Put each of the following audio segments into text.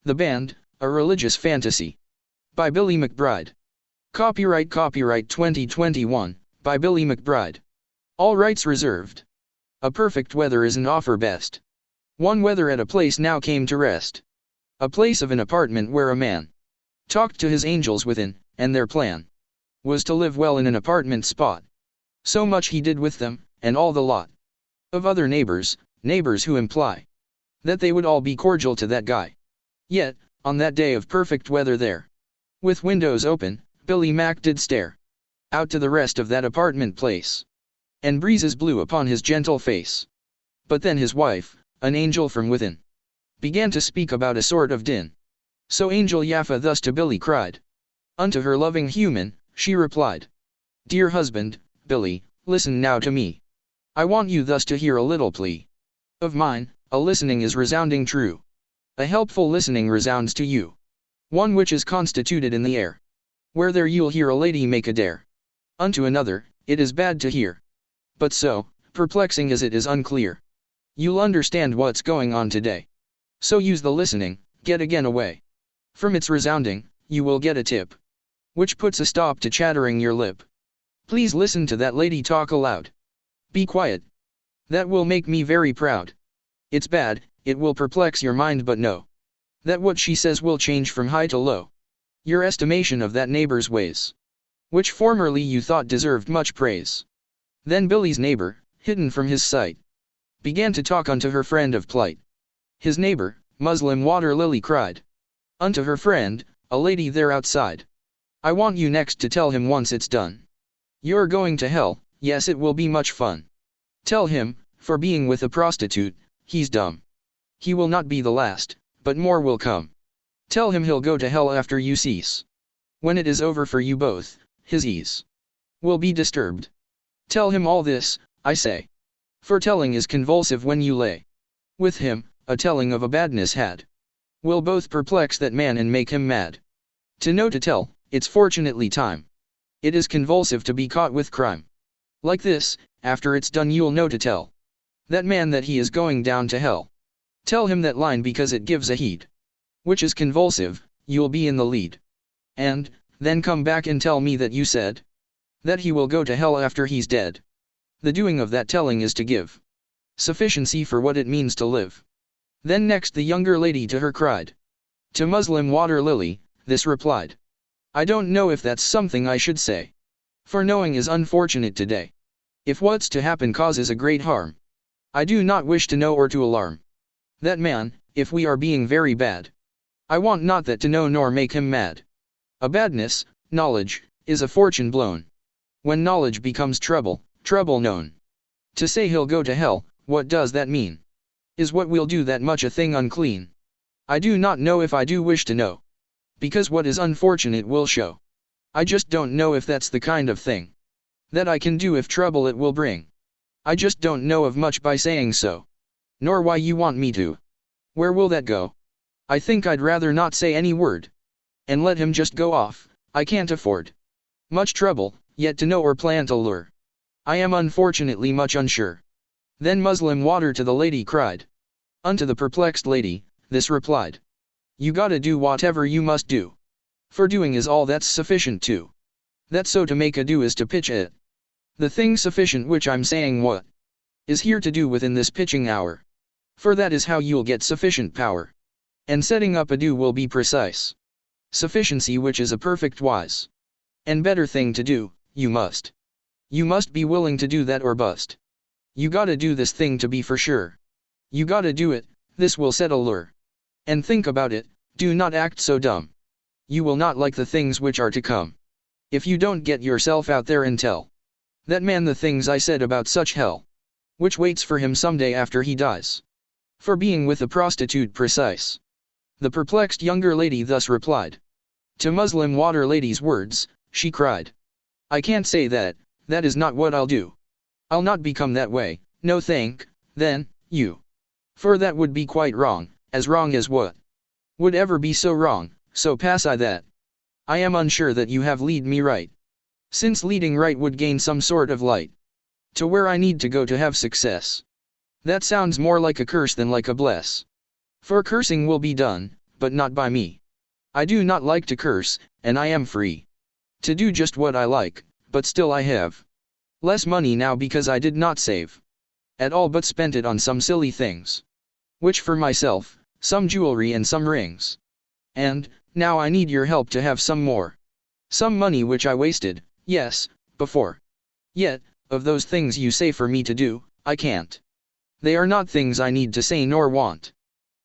The Band, A Religious Fantasy. By Billy McBride. Copyright 2021, by Billy McBride. All rights reserved. A perfect weather is an offer best. One weather at a place now came to rest. A place of an apartment where a man talked to his angels within, and their plan was to live well in an apartment spot. So much he did with them, and all the lot of other neighbors who imply that they would all be cordial to that guy. Yet, on that day of perfect weather there, with windows open, Billy Mack did stare out to the rest of that apartment place, and breezes blew upon his gentle face. But then his wife, an angel from within, began to speak about a sort of din. So Angel Yaffa thus to Billy cried. Unto her loving human, she replied, Dear husband, Billy, listen now to me. I want you thus to hear a little plea of mine. A listening is resounding true. A helpful listening resounds to you. One which is constituted in the air, where there you'll hear a lady make a dare unto another, it is bad to hear. But so, perplexing as it is unclear, you'll understand what's going on today. So use the listening, get again away from its resounding, you will get a tip which puts a stop to chattering your lip. Please listen to that lady talk aloud. Be quiet. That will make me very proud. It's bad, it will perplex your mind, but know that what she says will change from high to low your estimation of that neighbor's ways, which formerly you thought deserved much praise. Then Billy's neighbor, hidden from his sight, began to talk unto her friend of plight. His neighbor, Muslim Water Lily, cried unto her friend, a lady there outside, I want you next to tell him once it's done. You're going to hell, yes, it will be much fun. Tell him, for being with a prostitute, he's dumb. He will not be the last, but more will come. Tell him he'll go to hell after you cease. When it is over for you both, his ease will be disturbed. Tell him all this, I say. For telling is convulsive when you lay with him, a telling of a badness had will both perplex that man and make him mad. To know to tell, it's fortunately time. It is convulsive to be caught with crime. Like this, after it's done you'll know to tell that man that he is going down to hell. Tell him that line because it gives a heat which is convulsive, you'll be in the lead. And, then come back and tell me that you said that he will go to hell after he's dead. The doing of that telling is to give sufficiency for what it means to live. Then next the younger lady to her cried. To Muslim Water Lily, this replied. I don't know if that's something I should say. For knowing is unfortunate today. If what's to happen causes a great harm, I do not wish to know or to alarm that man, if we are being very bad. I want not that to know nor make him mad. A badness, knowledge, is a fortune blown. When knowledge becomes trouble, trouble known. To say he'll go to hell, what does that mean? Is what we'll do that much a thing unclean? I do not know if I do wish to know. Because what is unfortunate will show. I just don't know if that's the kind of thing that I can do if trouble it will bring. I just don't know of much by saying so. Nor why you want me to. Where will that go? I think I'd rather not say any word. And let him just go off. I can't afford much trouble, yet to know or plan to lure. I am unfortunately much unsure. Then Muslim Water to the lady cried. Unto the perplexed lady, this replied. You gotta do whatever you must do. For doing is all that's sufficient to. That's so to make a do is to pitch it. The thing sufficient which I'm saying what is here to do within this pitching hour. For that is how you'll get sufficient power. And setting up a do will be precise sufficiency, which is a perfect wise and better thing to do. You must be willing to do that or bust. You gotta do this thing to be for sure. You gotta do it, this will set a lure. And think about it, do not act so dumb. You will not like the things which are to come. If you don't get yourself out there and tell that man the things I said about such hell, which waits for him someday after he dies, for being with a prostitute precise. The perplexed younger lady thus replied. To Muslim Water Lady's words, she cried. I can't say that, that is not what I'll do. I'll not become that way, no thank, then, you. For that would be quite wrong, as wrong as what would ever be so wrong, so pass I that. I am unsure that you have lead me right. Since leading right would gain some sort of light to where I need to go to have success. That sounds more like a curse than like a bless. For cursing will be done, but not by me. I do not like to curse, and I am free to do just what I like, but still I have less money now because I did not save at all but spent it on some silly things. Which for myself, some jewelry and some rings. And, now I need your help to have some more. Some money which I wasted, yes, before. Yet, of those things you say for me to do, I can't. They are not things I need to say nor want.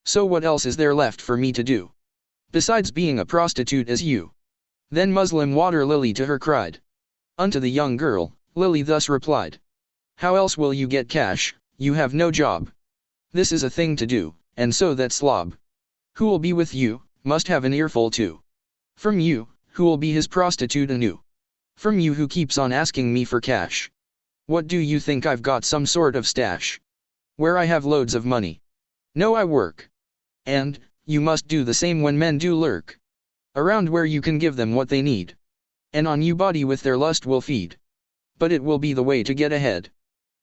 So what else is there left for me to do? Besides being a prostitute as you. Then Muslim Water Lily to her cried. Unto the young girl, Lily thus replied. How else will you get cash, you have no job. This is a thing to do, and so that slob who'll be with you, must have an earful too. From you, who'll be his prostitute anew. From you who keeps on asking me for cash. What do you think I've got some sort of stash? Where I have loads of money. No, I work. And, you must do the same when men do lurk around where you can give them what they need. And on you body with their lust will feed. But it will be the way to get ahead.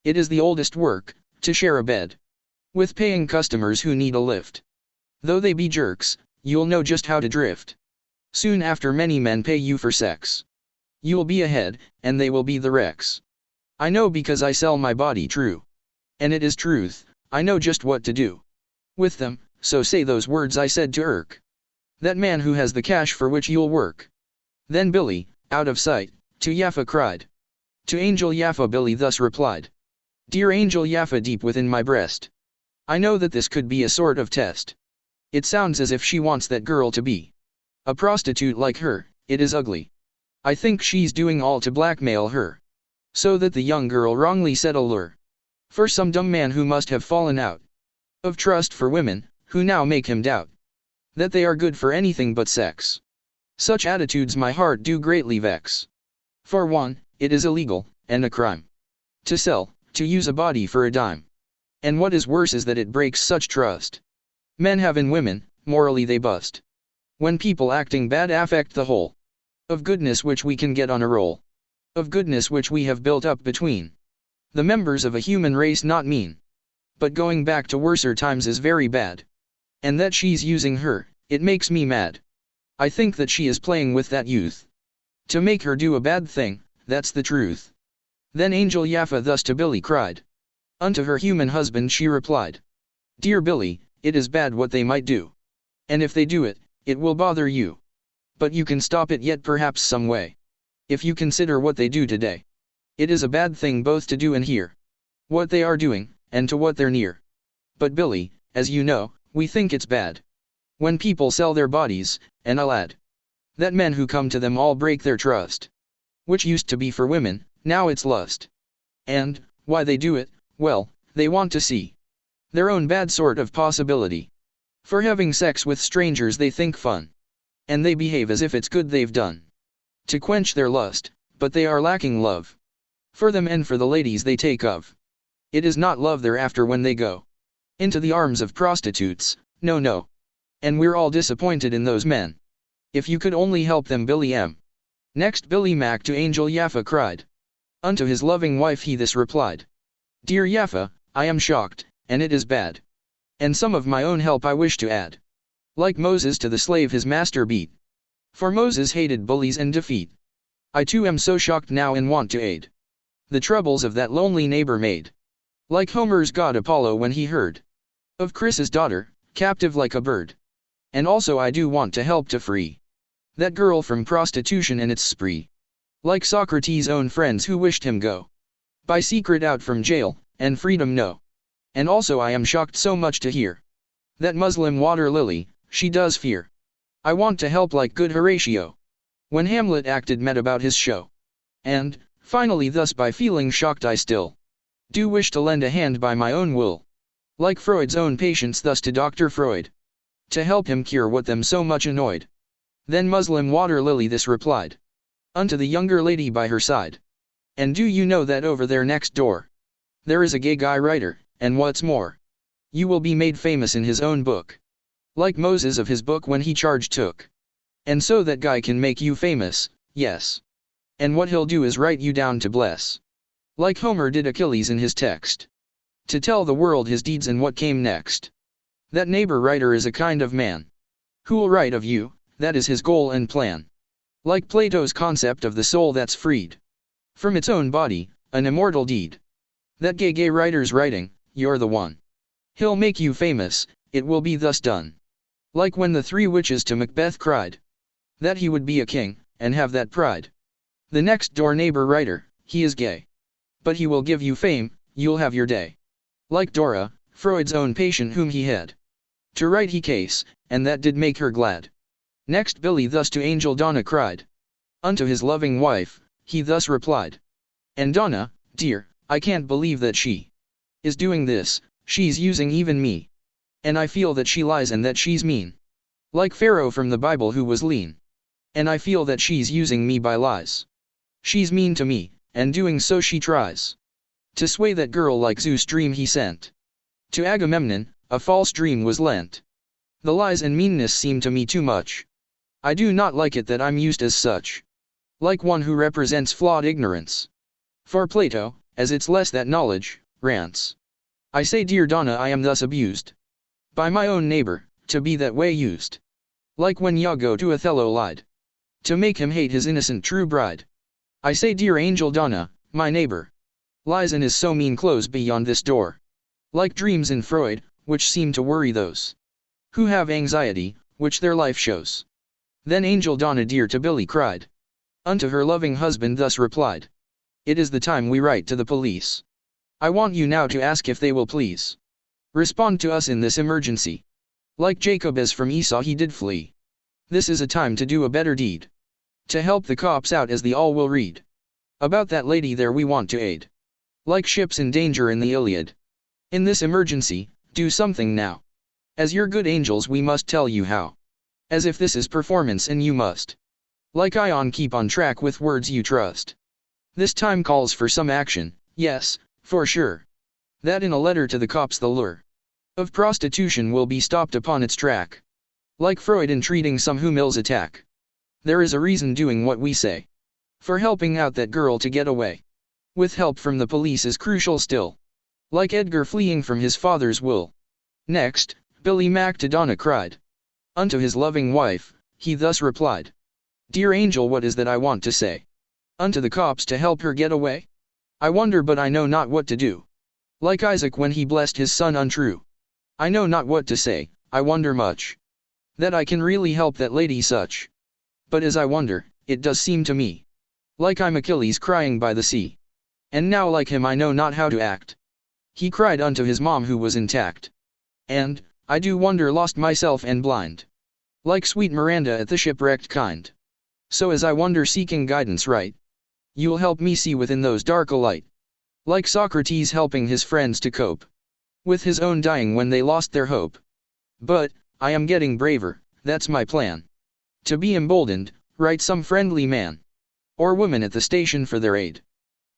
It is the oldest work, to share a bed with paying customers who need a lift. Though they be jerks, you'll know just how to drift. Soon after many men pay you for sex. You'll be ahead, and they will be the wrecks. I know because I sell my body true. And it is truth, I know just what to do with them, so say those words I said to irk that man who has the cash for which you'll work. Then Billy, out of sight, to Yaffa cried. To Angel Yaffa Billy thus replied. Dear Angel Yaffa deep within my breast. I know that this could be a sort of test. It sounds as if she wants that girl to be a prostitute like her, it is ugly. I think she's doing all to blackmail her. So that the young girl wrongly set a lure for some dumb man who must have fallen out of trust for women, who now make him doubt that they are good for anything but sex. Such attitudes my heart do greatly vex. For one, it is illegal, and a crime to sell, to use a body for a dime. And what is worse is that it breaks such trust men have in women, morally they bust. When people acting bad affect the whole of goodness which we can get on a roll, of goodness which we have built up between the members of a human race not mean. But going back to worser times is very bad. And that she's using her, it makes me mad. I think that she is playing with that youth to make her do a bad thing, that's the truth. Then Angel Yaffa thus to Billy cried. Unto her human husband she replied. Dear Billy, it is bad what they might do. And if they do it, it will bother you. But you can stop it yet perhaps some way. If you consider what they do today. It is a bad thing both to do and hear what they are doing, and to what they're near. But Billy, as you know, we think it's bad when people sell their bodies, and I'll add that men who come to them all break their trust. Which used to be for women, now it's lust. And, why they do it, well, they want to see their own bad sort of possibility for having sex with strangers they think fun. And they behave as if it's good they've done to quench their lust, but they are lacking love for them and for the ladies they take of. It is not love they're after when they go into the arms of prostitutes, no no. And we're all disappointed in those men. If you could only help them Billy M. Next Billy Mac to Angel Yaffa cried. Unto his loving wife he this replied. Dear Yaffa, I am shocked, and it is bad. And some of my own help I wish to add. Like Moses to the slave his master beat. For Moses hated bullies and defeat. I too am so shocked now and want to aid the troubles of that lonely neighbor maid. Like Homer's god Apollo when he heard of Chrysa's daughter, captive like a bird. And also I do want to help to free that girl from prostitution and its spree. Like Socrates' own friends who wished him go by secret out from jail, and freedom no. And also I am shocked so much to hear that Muslim Water Lily, she does fear. I want to help like good Horatio when Hamlet acted mad about his show. And, finally thus by feeling shocked I still do wish to lend a hand by my own will. Like Freud's own patients thus to Dr. Freud. To help him cure what them so much annoyed. Then Muslim Water Lily this replied. Unto the younger lady by her side. And do you know that over there next door there is a gay guy writer, and what's more, you will be made famous in his own book. Like Moses of his book when he charge took. And so that guy can make you famous, yes. And what he'll do is write you down to bless. Like Homer did Achilles in his text. To tell the world his deeds and what came next. That neighbor writer is a kind of man Who will write of you, that is his goal and plan. Like Plato's concept of the soul that's freed from its own body, an immortal deed. That gay writer's writing, you're the one. He'll make you famous, it will be thus done. Like when the three witches to Macbeth cried that he would be a king, and have that pride. The next door neighbor writer, he is gay. But he will give you fame, you'll have your day. Like Dora, Freud's own patient whom he had to write he case, and that did make her glad. Next Billy thus to Angel Donna cried. Unto his loving wife, he thus replied. And Donna, dear, I can't believe that she is doing this, she's using even me. And I feel that she lies and that she's mean. Like Pharaoh from the Bible who was lean. And I feel that she's using me by lies. She's mean to me, and doing so she tries to sway that girl like Zeus' dream he sent to Agamemnon, a false dream was lent. The lies and meanness seem to me too much. I do not like it that I'm used as such. Like one who represents flawed ignorance. For Plato, as it's less that knowledge, rants. I say dear Donna I am thus abused by my own neighbor, to be that way used. Like when Iago to Othello lied to make him hate his innocent true bride. I say dear Angel Donna, my neighbor lies and is so mean close beyond this door. Like dreams in Freud, which seem to worry those who have anxiety, which their life shows. Then Angel Donna dear to Billy cried. Unto her loving husband thus replied. It is the time we write to the police. I want you now to ask if they will please respond to us in this emergency. Like Jacob as from Esau he did flee. This is a time to do a better deed. To help the cops out as the all will read. About that lady there we want to aid. Like ships in danger in the Iliad. In this emergency, do something now. As your good angels we must tell you how. As if this is performance and you must. Like Ion keep on track with words you trust. This time calls for some action, yes, for sure. That in a letter to the cops the lure of prostitution will be stopped upon its track. Like Freud entreating some who Mills attack. There is a reason doing what we say. For helping out that girl to get away. With help from the police is crucial still. Like Edgar fleeing from his father's will. Next, Billy Mack to Donna cried. Unto his loving wife, he thus replied. Dear Angel what is that I want to say? Unto the cops to help her get away? I wonder but I know not what to do. Like Isaac when he blessed his son untrue. I know not what to say, I wonder much. That I can really help that lady such. But as I wonder, it does seem to me. Like I'm Achilles crying by the sea. And now like him I know not how to act. He cried unto his mom who was intact. And, I do wonder lost myself and blind. Like sweet Miranda at the shipwrecked kind. So as I wonder seeking guidance right. You'll help me see within those dark a light. Like Socrates helping his friends to cope with his own dying when they lost their hope. But, I am getting braver, that's my plan. To be emboldened, write some friendly man or woman at the station for their aid.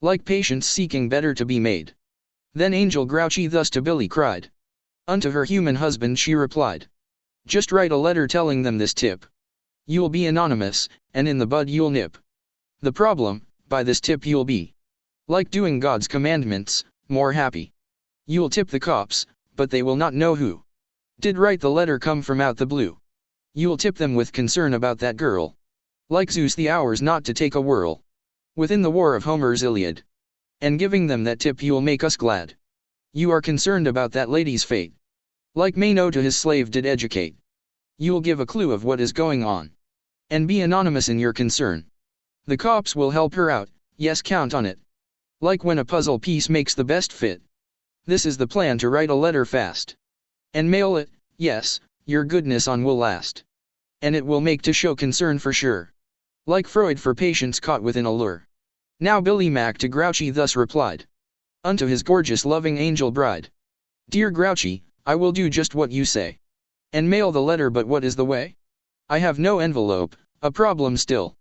Like patients seeking better to be made. Then Angel Grouchy thus to Billy cried. Unto her human husband she replied. Just write a letter telling them this tip. You'll be anonymous, and in the bud you'll nip the problem, by this tip you'll be like doing God's commandments, more happy. You'll tip the cops, but they will not know who did write the letter come from out the blue. You'll tip them with concern about that girl. Like Zeus the hours not to take a whirl within the war of Homer's Iliad. And giving them that tip you'll make us glad. You are concerned about that lady's fate. Like Mano to his slave did educate. You'll give a clue of what is going on. And be anonymous in your concern. The cops will help her out, yes count on it. Like when a puzzle piece makes the best fit. This is the plan to write a letter fast. And mail it, yes, your goodness on will last. And it will make to show concern for sure. Like Freud for patients caught within a lure. Now Billy Mack to Grouchy thus replied. Unto his gorgeous loving angel bride. Dear Grouchy, I will do just what you say. And mail the letter but what is the way? I have no envelope, a problem still.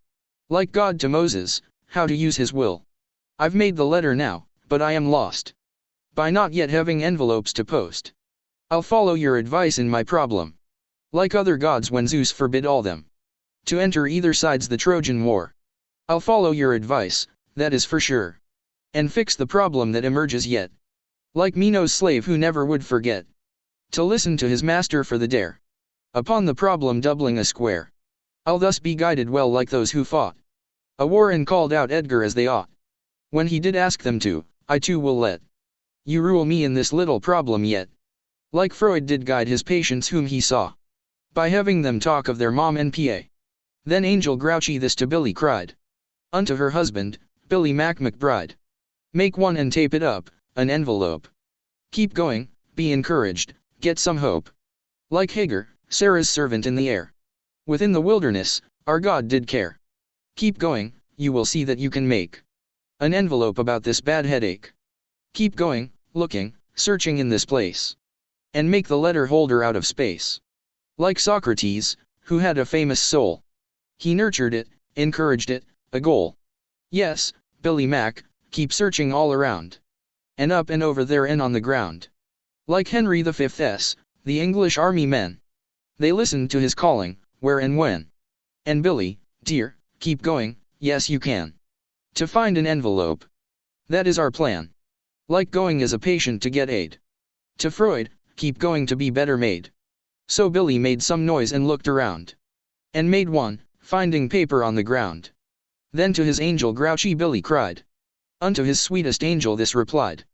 Like God to Moses, how to use his will. I've made the letter now, but I am lost. By not yet having envelopes to post. I'll follow your advice in my problem. Like other gods when Zeus forbid all them to enter either side's the Trojan war. I'll follow your advice, that is for sure. And fix the problem that emerges yet. Like Mino's slave who never would forget to listen to his master for the dare. Upon the problem doubling a square. I'll thus be guided well like those who fought a war and called out Edgar as they ought. When he did ask them to, I too will let you rule me in this little problem yet. Like Freud did guide his patients whom he saw, by having them talk of their mom and pa. Then Angel Grouchy this to Billy cried, unto her husband, Billy McBride. Make one and tape it up, an envelope. Keep going, be encouraged, get some hope. Like Hagar, Sarah's servant in the air. Within the wilderness, our God did care. Keep going, you will see that you can make an envelope about this bad headache. Keep going, looking, searching in this place. And make the letter holder out of space. Like Socrates, who had a famous soul. He nurtured it, encouraged it, a goal. Yes, Billy Mac, keep searching all around. And up and over there and on the ground. Like Henry V's, the English army men. They listened to his calling, where and when. And Billy, dear, keep going, yes you can. To find an envelope. That is our plan. Like going as a patient to get aid. To Freud, keep going to be better made. So Billy made some noise and looked around. And made one, finding paper on the ground. Then to his angel Grouchy Billy cried. Unto his sweetest angel this replied.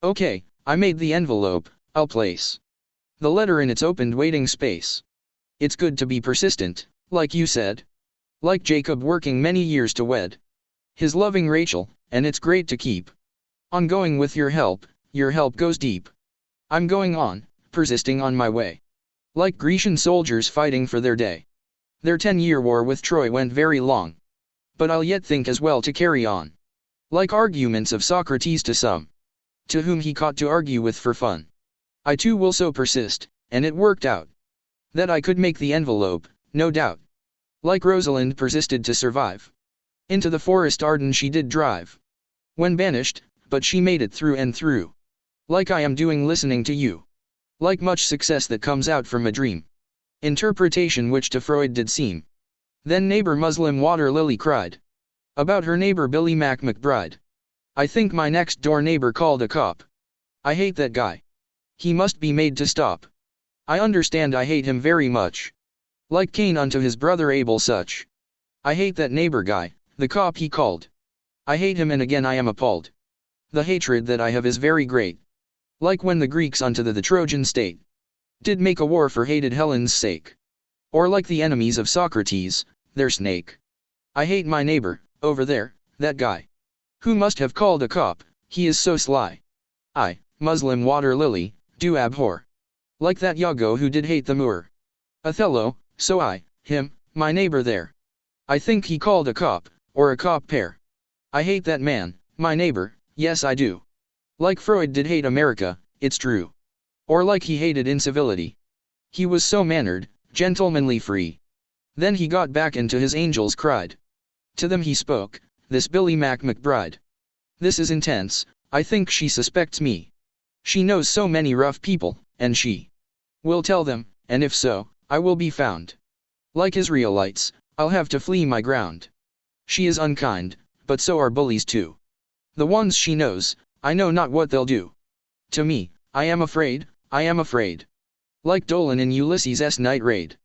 Okay, I made the envelope, I'll place the letter in its opened waiting space. It's good to be persistent, like you said. Like Jacob working many years to wed his loving Rachel, and it's great to keep on going with your help goes deep. I'm going on, persisting on my way. Like Grecian soldiers fighting for their day. Their 10-year war with Troy went very long. But I'll yet think as well to carry on. Like arguments of Socrates to some, to whom he caught to argue with for fun. I too will so persist, and it worked out. That I could make the envelope, no doubt. Like Rosalind persisted to survive. Into the forest Arden she did drive. When banished, but she made it through and through. Like I am doing listening to you. Like much success that comes out from a dream. Interpretation which to Freud did seem. Then neighbor Muslim Water Lily cried. About her neighbor Billy McBride. I think my next door neighbor called a cop. I hate that guy. He must be made to stop. I understand I hate him very much. Like Cain unto his brother Abel such. I hate that neighbor guy, the cop he called. I hate him and again I am appalled. The hatred that I have is very great. Like when the Greeks unto the Trojan state did make a war for hated Helen's sake. Or like the enemies of Socrates, their snake. I hate my neighbor, over there, that guy. Who must have called a cop, he is so sly. I, Muslim Water Lily, do abhor. Like that Iago who did hate the Moor. Othello, so I, him, my neighbor there. I think he called a cop, or a cop pair. I hate that man, my neighbor, yes I do. Like Freud did hate America, it's true. Or like he hated incivility. He was so mannered, gentlemanly free. Then he got back into his angels cried. To them he spoke, this Billy McBride. This is intense, I think she suspects me. She knows so many rough people, and she will tell them, and if so, I will be found. Like Israelites, I'll have to flee my ground. She is unkind, but so are bullies too. The ones she knows, I know not what they'll do. To me, I am afraid, I am afraid. Like Dolan in Ulysses' night raid.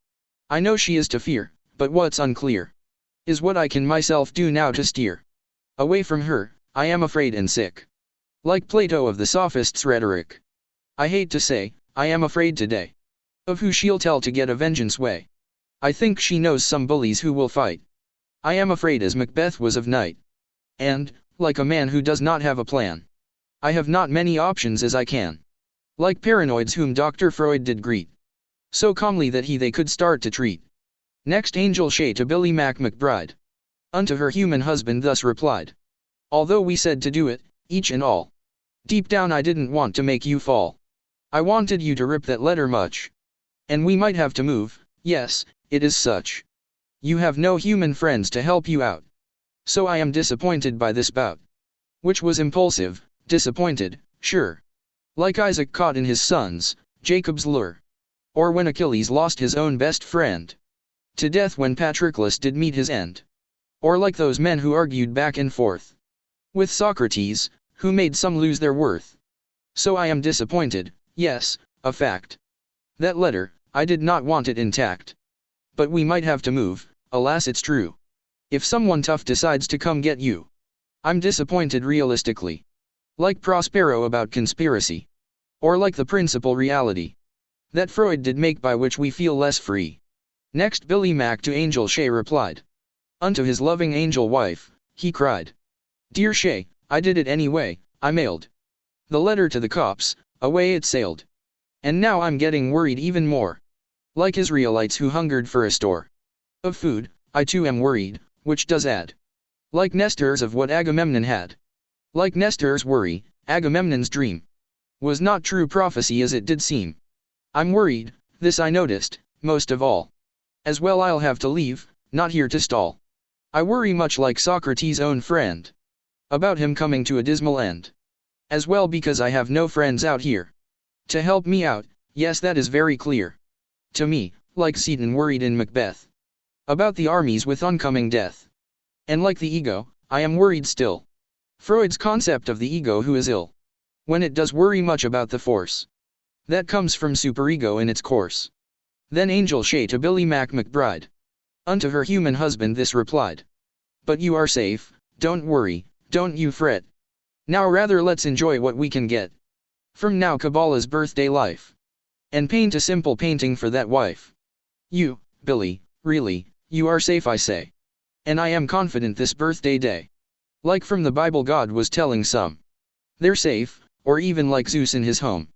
I know she is to fear, but what's unclear is what I can myself do now to steer away from her. I am afraid and sick. Like Plato of the Sophists' rhetoric. I hate to say, I am afraid today of who she'll tell to get a vengeance way. I think she knows some bullies who will fight. I am afraid as Macbeth was of night. And, like a man who does not have a plan, I have not many options as I can. Like paranoids whom Dr. Freud did greet so calmly that they could start to treat. Next Angel Shay to Billy McBride. Unto her human husband thus replied. Although we said to do it, each and all, deep down I didn't want to make you fall. I wanted you to rip that letter much. And we might have to move, yes, it is such. You have no human friends to help you out. So I am disappointed by this bout. Which was impulsive, disappointed, sure. Like Isaac caught in his sons, Jacob's lure. Or when Achilles lost his own best friend to death when Patroclus did meet his end. Or like those men who argued back and forth with Socrates, who made some lose their worth. So I am disappointed, yes, a fact. That letter, I did not want it intact. But we might have to move, alas it's true. If someone tough decides to come get you, I'm disappointed realistically. Like Prospero about conspiracy. Or like the principal reality that Freud did make by which we feel less free. Next Billy Mack to Angel Shea replied. Unto his loving angel wife, he cried. Dear Shea, I did it anyway, I mailed the letter to the cops, away it sailed. And now I'm getting worried even more. Like Israelites who hungered for a store of food, I too am worried, which does add. Like Nestor's of what Agamemnon had. Like Nestor's worry, Agamemnon's dream was not true prophecy as it did seem. I'm worried, this I noticed, most of all. As well I'll have to leave, not here to stall. I worry much like Socrates' own friend. About him coming to a dismal end. As well because I have no friends out here to help me out, yes that is very clear. To me, like Seaton worried in Macbeth. About the armies with oncoming death. And like the ego, I am worried still. Freud's concept of the ego who is ill. When it does worry much about the force that comes from superego in its course. Then Angel Shea to Billy Mack McBride. Unto her human husband this replied. But you are safe, don't worry, don't you fret. Now rather let's enjoy what we can get. From now Kabbalah's birthday life. And paint a simple painting for that wife. You, Billy, really, you are safe I say. And I am confident this birthday day. Like from the Bible God was telling some. They're safe, or even like Zeus in his home.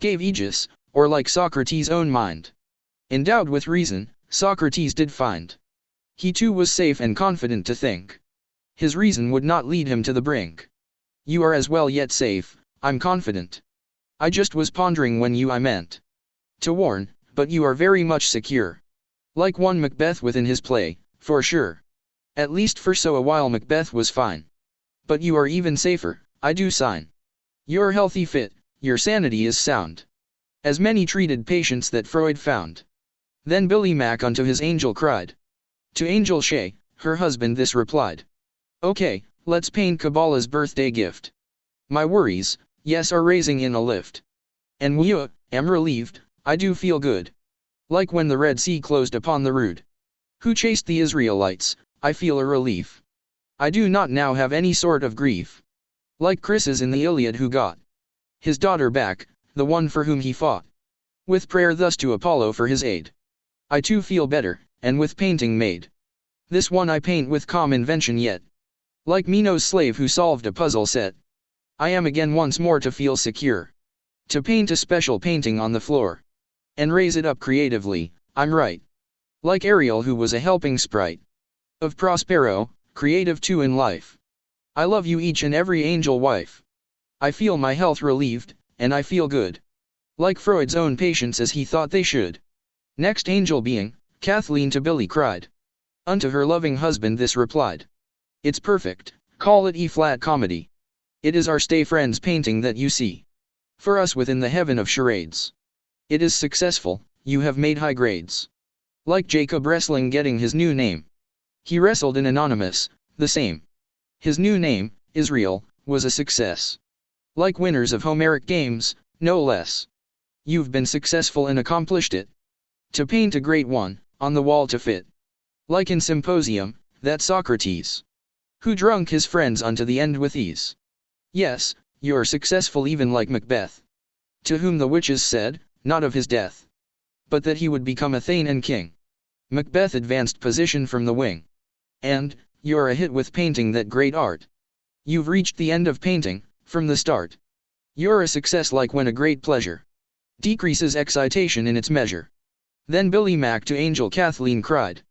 Gave Aegis, or like Socrates' own mind. Endowed with reason, Socrates did find. He too was safe and confident to think. His reason would not lead him to the brink. You are as well yet safe, I'm confident. I just was pondering when you I meant to warn, but you are very much secure. Like one Macbeth within his play, for sure. At least for so a while Macbeth was fine. But you are even safer, I do sign. You're healthy fit, your sanity is sound. As many treated patients that Freud found. Then Billy Mack unto his angel cried. To Angel Shea, her husband this replied. Okay, let's paint Kabbalah's birthday gift. My worries, yes are raising in a lift. And am relieved, I do feel good. Like when the Red Sea closed upon the rude who chased the Israelites, I feel a relief. I do not now have any sort of grief. Like Chryses in the Iliad who got his daughter back, the one for whom he fought. With prayer thus to Apollo for his aid. I too feel better, and with painting made. This one I paint with calm invention yet. Like Mino's slave who solved a puzzle set. I am again once more to feel secure. To paint a special painting on the floor. And raise it up creatively, I'm right. Like Ariel who was a helping sprite. Of Prospero, creative too in life. I love you each and every angel wife. I feel my health relieved, and I feel good. Like Freud's own patients as he thought they should. Next angel being, Kathleen to Billy cried. Unto her loving husband this replied. It's perfect, call it E-flat comedy. It is our stay friends painting that you see. For us within the heaven of charades. It is successful, you have made high grades. Like Jacob wrestling getting his new name. He wrestled in Anonymous, the same. His new name, Israel, was a success. Like winners of Homeric games, no less. You've been successful and accomplished it. To paint a great one, on the wall to fit. Like in Symposium, that Socrates. Who drunk his friends unto the end with ease. Yes, you're successful even like Macbeth. To whom the witches said, not of his death. But that he would become a thane and king. Macbeth advanced position from the wing. And, you're a hit with painting that great art. You've reached the end of painting, from the start. You're a success like when a great pleasure decreases excitation in its measure. Then Billy Mack to Angel Kathleen cried.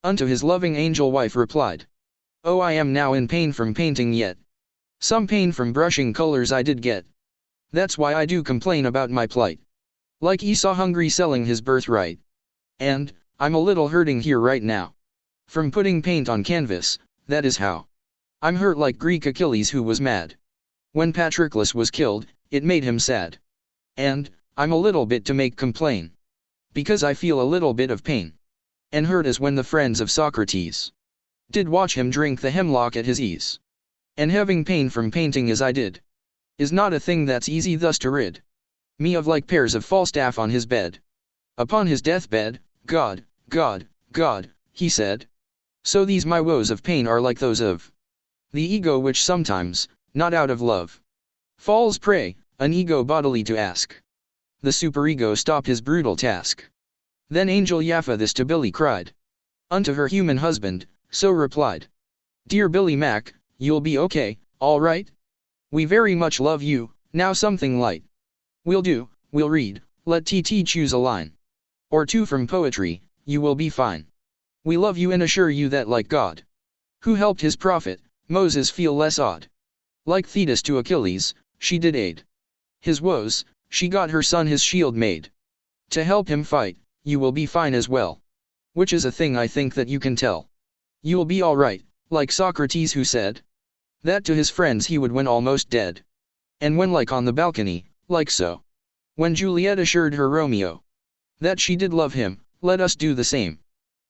Unto his loving angel wife replied. Oh I am now in pain from painting yet. Some pain from brushing colors I did get. That's why I do complain about my plight. Like Esau hungry selling his birthright. And, I'm a little hurting here right now. From putting paint on canvas, that is how. I'm hurt like Greek Achilles who was mad. When Patroclus was killed, it made him sad. And, I'm a little bit to make complain. Because I feel a little bit of pain. And hurt as when the friends of Socrates did watch him drink the hemlock at his ease. And having pain from painting as I did, is not a thing that's easy thus to rid me of like pairs of Falstaff on his bed. Upon his deathbed, God, God, God, he said. So these my woes of pain are like those of the ego, which sometimes, not out of love, falls prey, an ego bodily to ask. The superego stopped his brutal task. Then Angel Yaffa this to Billy cried. Unto her human husband, so replied. Dear Billy Mac, you'll be okay, all right? We very much love you, now something light. We'll read, let TT choose a line or two from poetry, you will be fine. We love you and assure you that like God, who helped his prophet, Moses feel less odd. Like Thetis to Achilles, she did aid his woes, she got her son his shield made. To help him fight, you will be fine as well. Which is a thing I think that you can tell. You'll be alright, like Socrates who said that to his friends he would when almost dead. And when like on the balcony, like so. When Juliet assured her Romeo that she did love him, let us do the same.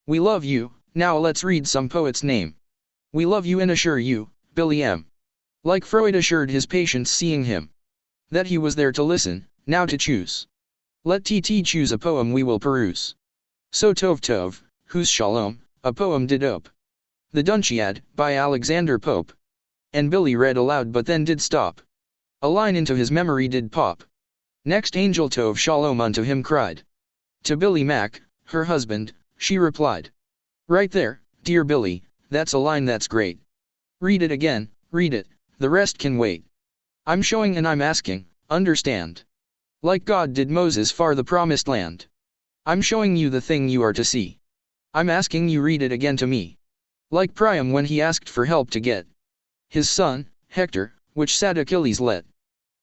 We love you, now let's read some poet's name. We love you and assure you, Billy M. Like Freud assured his patients seeing him that he was there to listen, now to choose. Let TT choose a poem we will peruse. So Tov Tov, whose Shalom, a poem did op. The Dunciad, by Alexander Pope. And Billy read aloud but then did stop. A line into his memory did pop. Next Angel Tov Shalom unto him cried. To Billy Mac, her husband, she replied. Right there, dear Billy, that's a line that's great. Read it again, read it, the rest can wait. I'm showing and I'm asking, understand. Like God did Moses far the promised land. I'm showing you the thing you are to see. I'm asking you read it again to me. Like Priam when he asked for help to get his son, Hector, which sad Achilles let.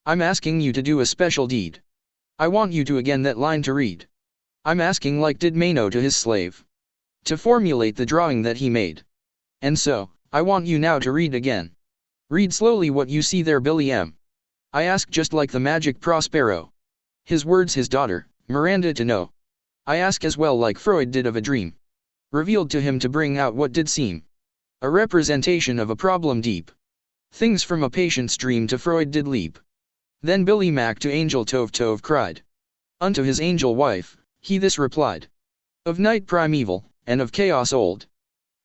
I'm asking you to do a special deed. I want you to again that line to read. I'm asking like did Mano to his slave. To formulate the drawing that he made. And so, I want you now to read again. Read slowly what you see there Billy M. I ask just like the magic Prospero. His words his daughter, Miranda to know. I ask as well like Freud did of a dream. Revealed to him to bring out what did seem a representation of a problem deep. Things from a patient's dream to Freud did leap. Then Billy Mac to Angel Tov Tov cried. Unto his angel wife, he this replied. Of night primeval, and of chaos old.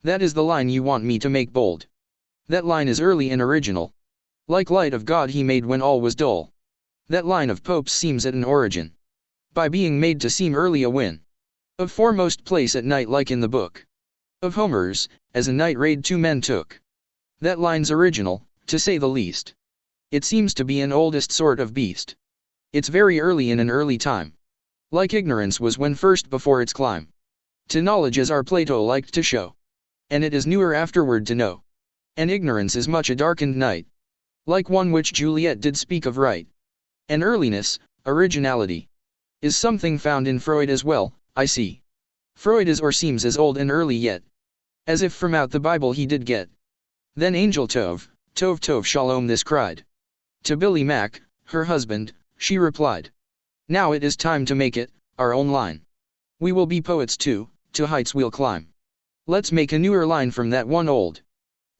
That is the line you want me to make bold. That line is early and original. Like light of God he made when all was dull. That line of Pope's seems at an origin. By being made to seem early a win. Of foremost place at night like in the book. Of Homer's, as a night raid two men took. That line's original, to say the least. It seems to be an oldest sort of beast. It's very early in an early time. Like ignorance was when first before its climb. To knowledge as our Plato liked to show. And it is newer afterward to know. And ignorance is much a darkened night. Like one which Juliet did speak of right. And earliness, originality. Is something found in Freud as well, I see. Freud is or seems as old and early yet. As if from out the Bible he did get. Then Angel Tov, Tov Tov Shalom this cried. To Billy Mac, her husband, she replied. Now it is time to make it, our own line. We will be poets too, to heights we'll climb. Let's make a newer line from that one old.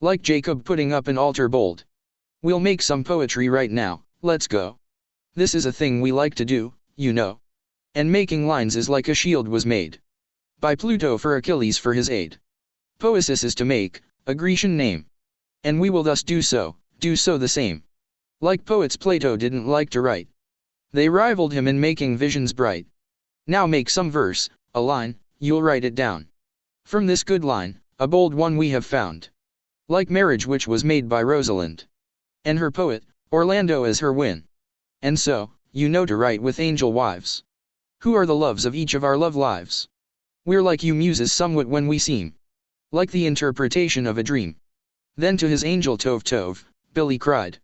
Like Jacob putting up an altar bold. We'll make some poetry right now, let's go. This is a thing we like to do, you know. And making lines is like a shield was made. By Pluto for Achilles for his aid. Poesis is to make, a Grecian name. And we will thus do so the same. Like poets Plato didn't like to write. They rivaled him in making visions bright. Now make some verse, a line, you'll write it down. From this good line, a bold one we have found. Like marriage which was made by Rosalind. And her poet, Orlando as her win. And so, you know to write with angel wives. Who are the loves of each of our love lives. We're like you muses somewhat when we seem. Like the interpretation of a dream. Then to his angel Tov Tov, Billy cried.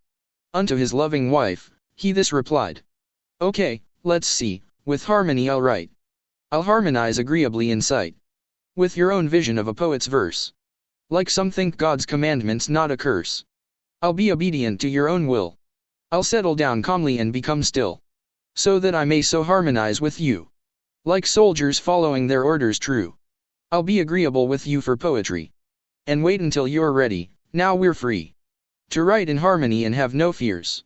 Unto his loving wife, he this replied. Okay, let's see, with harmony I'll write. I'll harmonize agreeably in sight. With your own vision of a poet's verse. Like some think God's commandments not a curse. I'll be obedient to your own will. I'll settle down calmly and become still. So that I may so harmonize with you. Like soldiers following their orders true. I'll be agreeable with you for poetry. And wait until you're ready, now we're free. To write in harmony and have no fears.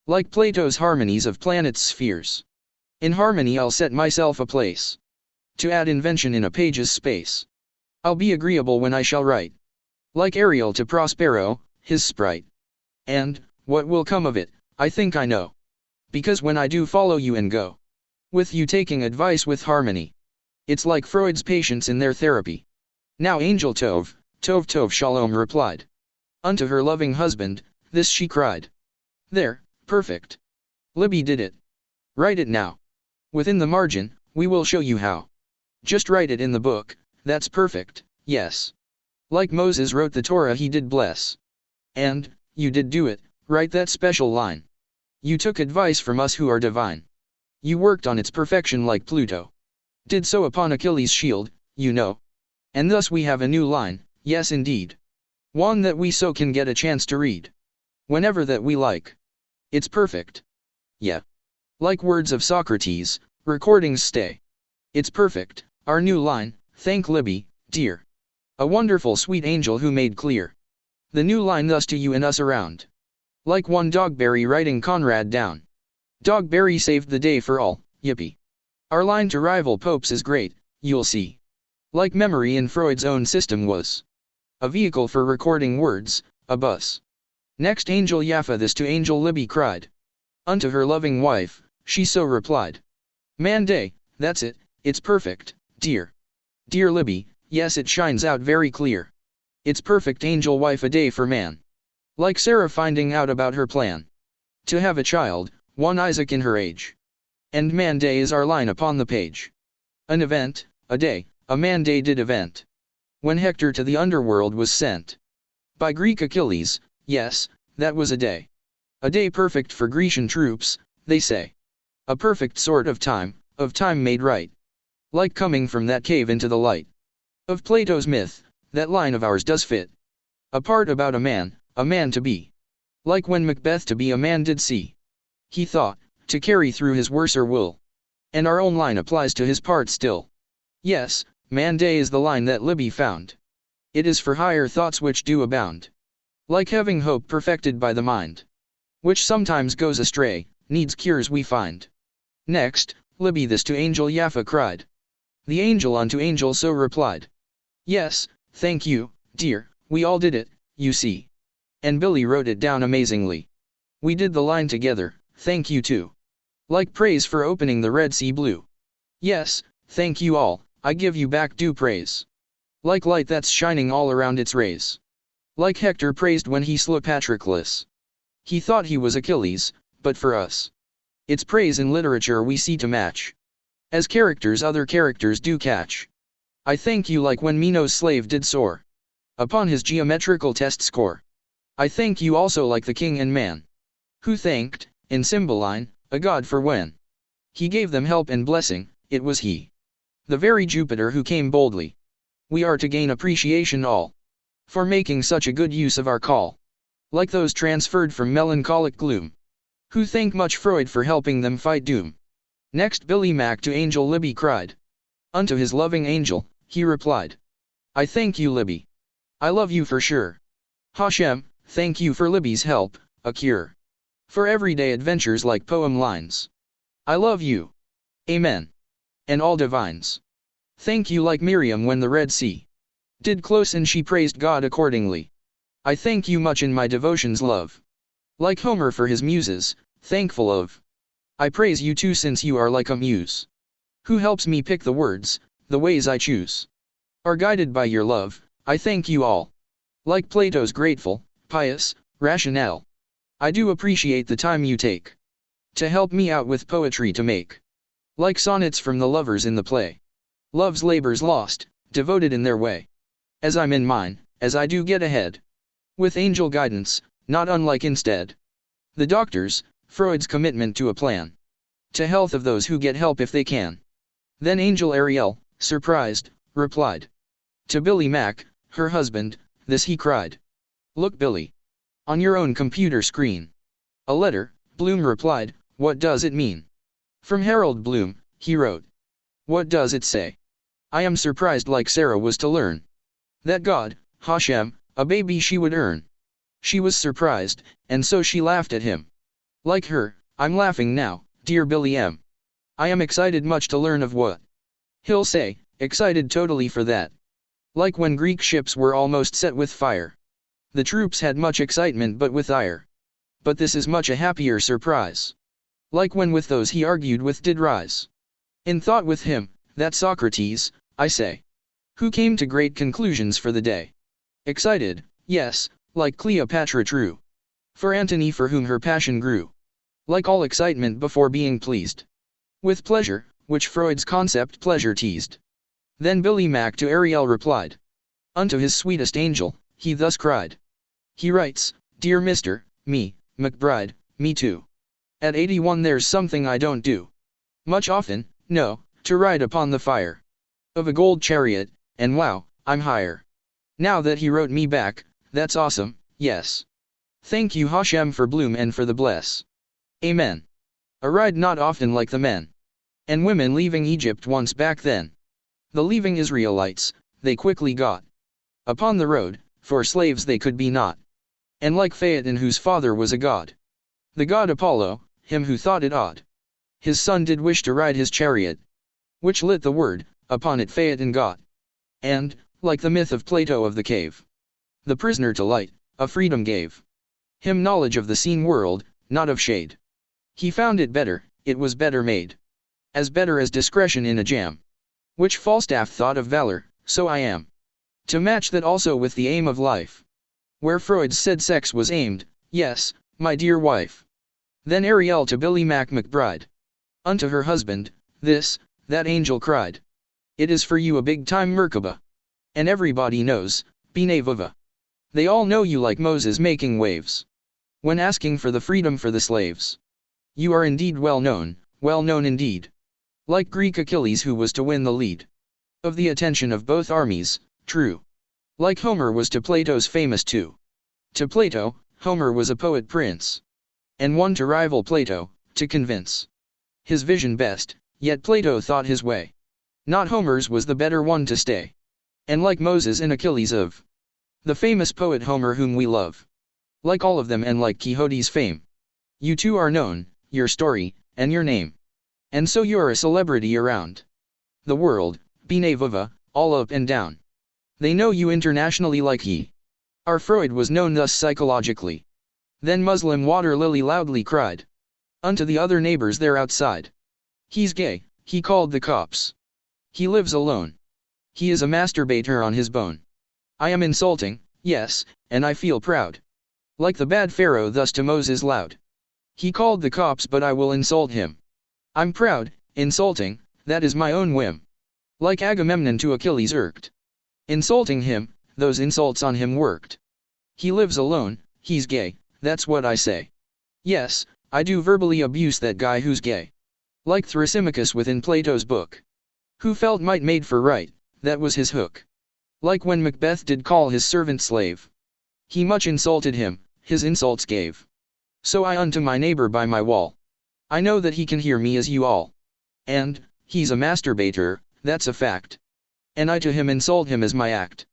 Like Plato's harmonies of planets' spheres. In harmony I'll set myself a place. to add invention in a page's space. I'll be agreeable when I shall write. Like Ariel to Prospero, his sprite. And, what will come of it, I think I know. Because when I do follow you and go with you taking advice with harmony, it's like Freud's patients in their therapy. Now Angel Tov, Tov Tov Shalom replied. Unto her loving husband, this she cried. There, perfect. Libby did it. Write it now. Within the margin, we will show you how. Just write it in the book, that's perfect, yes. Like Moses wrote the Torah he did bless. And, you did do it, write that special line. You took advice from us who are divine. You worked on its perfection like Pluto did so upon Achilles' shield, you know. And thus we have a new line, yes indeed. One that we so can get a chance to read whenever that we like. It's perfect. Yeah. Like words of Socrates, recordings stay. It's perfect, our new line, thank Libby, dear. A wonderful sweet angel who made clear the new line thus to you and us around. Like one Dogberry writing Conrad down. Dogberry saved the day for all, yippee. Our line to rival popes is great, you'll see. Like memory in Freud's own system was a vehicle for recording words, a bus. Next Angel Yaffa this to Angel Libby cried. Unto her loving wife, she so replied. Man day, that's it, it's perfect, dear. Dear Libby, yes it shines out very clear. It's perfect angel wife a day for man. Like Sarah finding out about her plan to have a child, one Isaac in her age. And man day is our line upon the page. An event, a day, a man day did event. When Hector to the underworld was sent by Greek Achilles, yes, that was a day. A day perfect for Grecian troops, they say. A perfect sort of time made right. Like coming from that cave into the light of Plato's myth, that line of ours does fit. A part about a man to be. Like when Macbeth to be a man did see. He thought, to carry through his worser will. And our own line applies to his part still. Yes, man day is the line that Libby found. It is for higher thoughts which do abound. Like having hope perfected by the mind, which sometimes goes astray, needs cures we find. Next, Libby this to Angel Yaffa cried. The angel unto angel so replied. Yes, thank you, dear, we all did it, you see. And Billy wrote it down amazingly. We did the line together, thank you too. Like praise for opening the Red Sea blue. Yes, thank you all, I give you back due praise. Like light that's shining all around its rays. Like Hector praised when he slew Patroclus. He thought he was Achilles, but for us, it's praise in literature we see to match. As characters other characters do catch. I thank you like when Minos' slave did soar upon his geometrical test score. I thank you also like the king and man, who thanked, in Cymbeline, a god for when he gave them help and blessing, it was he, the very Jupiter who came boldly. We are to gain appreciation all for making such a good use of our call. Like those transferred from melancholic gloom, who thank much Freud for helping them fight doom. Next Billy Mack to Angel Libby cried. Unto his loving angel, he replied. I thank you Libby. I love you for sure. Hashem, thank you for Libby's help, a cure for everyday adventures like poem lines. I love you. Amen. And all divines. Thank you like Miriam when the Red Sea did close and she praised God accordingly. I thank you much in my devotions love. Like Homer for his muses, thankful of. I praise you too since you are like a muse, who helps me pick the words, the ways I choose are guided by your love, I thank you all. Like Plato's grateful, pious, rationale. I do appreciate the time you take to help me out with poetry to make. Like sonnets from the lovers in the play. Love's labors lost, devoted in their way. As I'm in mine, as I do get ahead. With angel guidance, not unlike instead. The doctors, Freud's commitment to a plan. To health of those who get help if they can. Then Angel Ariel, surprised, replied. To Billy Mack, her husband, this he cried. Look Billy. On your own computer screen. A letter, Bloom replied, what does it mean? From Harold Bloom, he wrote. What does it say? I am surprised like Sarah was to learn that God, Hashem, a baby she would earn. She was surprised, and so she laughed at him. Like her, I'm laughing now, dear Billy M. I am excited much to learn of what He'll say, excited totally for that. Like when Greek ships were almost set with fire. The troops had much excitement but with ire. But this is much a happier surprise. Like when with those he argued with did rise. In thought with him, that Socrates, I say. Who came to great conclusions for the day. Excited, yes, like Cleopatra true. For Antony for whom her passion grew. Like all excitement before being pleased. With pleasure, which Freud's concept pleasure teased. Then Billy Mack to Ariel replied. Unto his sweetest angel, he thus cried. He writes, Dear Mr. Me, McBride, me too. At 81 there's something I don't do. Much often, no, to ride upon the fire. Of a gold chariot, and wow, I'm higher. Now that he wrote me back, that's awesome, yes. Thank you Hashem for bloom and for the bless. Amen. A ride not often like the men. And women leaving Egypt once back then. The leaving Israelites, they quickly got upon the road, for slaves they could be not. And like Phaeton whose father was a god. The god Apollo, him who thought it odd. His son did wish to ride his chariot. Which lit the word, upon it Phaeton got. And, like the myth of Plato of the cave. The prisoner to light, a freedom gave. Him knowledge of the seen world, not of shade. He found it was better made. As better as discretion in a jam. Which Falstaff thought of valor, so I am. To match that also with the aim of life. Where Freud said sex was aimed, yes, my dear wife. Then Ariel to Billy Mack McBride. Unto her husband, that angel cried. It is for you a big time Merkaba. And everybody knows, B'nai Vuva. They all know you like Moses making waves. When asking for the freedom for the slaves. You are indeed well known indeed. Like Greek Achilles who was to win the lead. Of the attention of both armies, true. Like Homer was to Plato's famous too. To Plato, Homer was a poet prince. And one to rival Plato, to convince. His vision best, yet Plato thought his way. Not Homer's was the better one to stay. And like Moses and Achilles of the famous poet Homer whom we love. Like all of them and like Quixote's fame. You too are known, your story, and your name. And so you're a celebrity around the world, B'nai Vuva, all up and down. They know you internationally like he. Our Freud was known thus psychologically. Then Muslim Water Lily loudly cried. Unto the other neighbors there outside. He's gay, he called the cops. He lives alone. He is a masturbator on his bone. I am insulting, yes, and I feel proud. Like the bad Pharaoh thus to Moses loud. He called the cops but I will insult him. I'm proud, insulting, that is my own whim. Like Agamemnon to Achilles irked. Insulting him, those insults on him worked. He lives alone, he's gay, that's what I say. Yes, I do verbally abuse that guy who's gay. Like Thrasymachus within Plato's book. Who felt might made for right, that was his hook. Like when Macbeth did call his servant slave. He much insulted him, his insults gave. So I unto my neighbor by my wall. I know that he can hear me as you all. And, he's a masturbator, that's a fact. And I to him insult him as my act.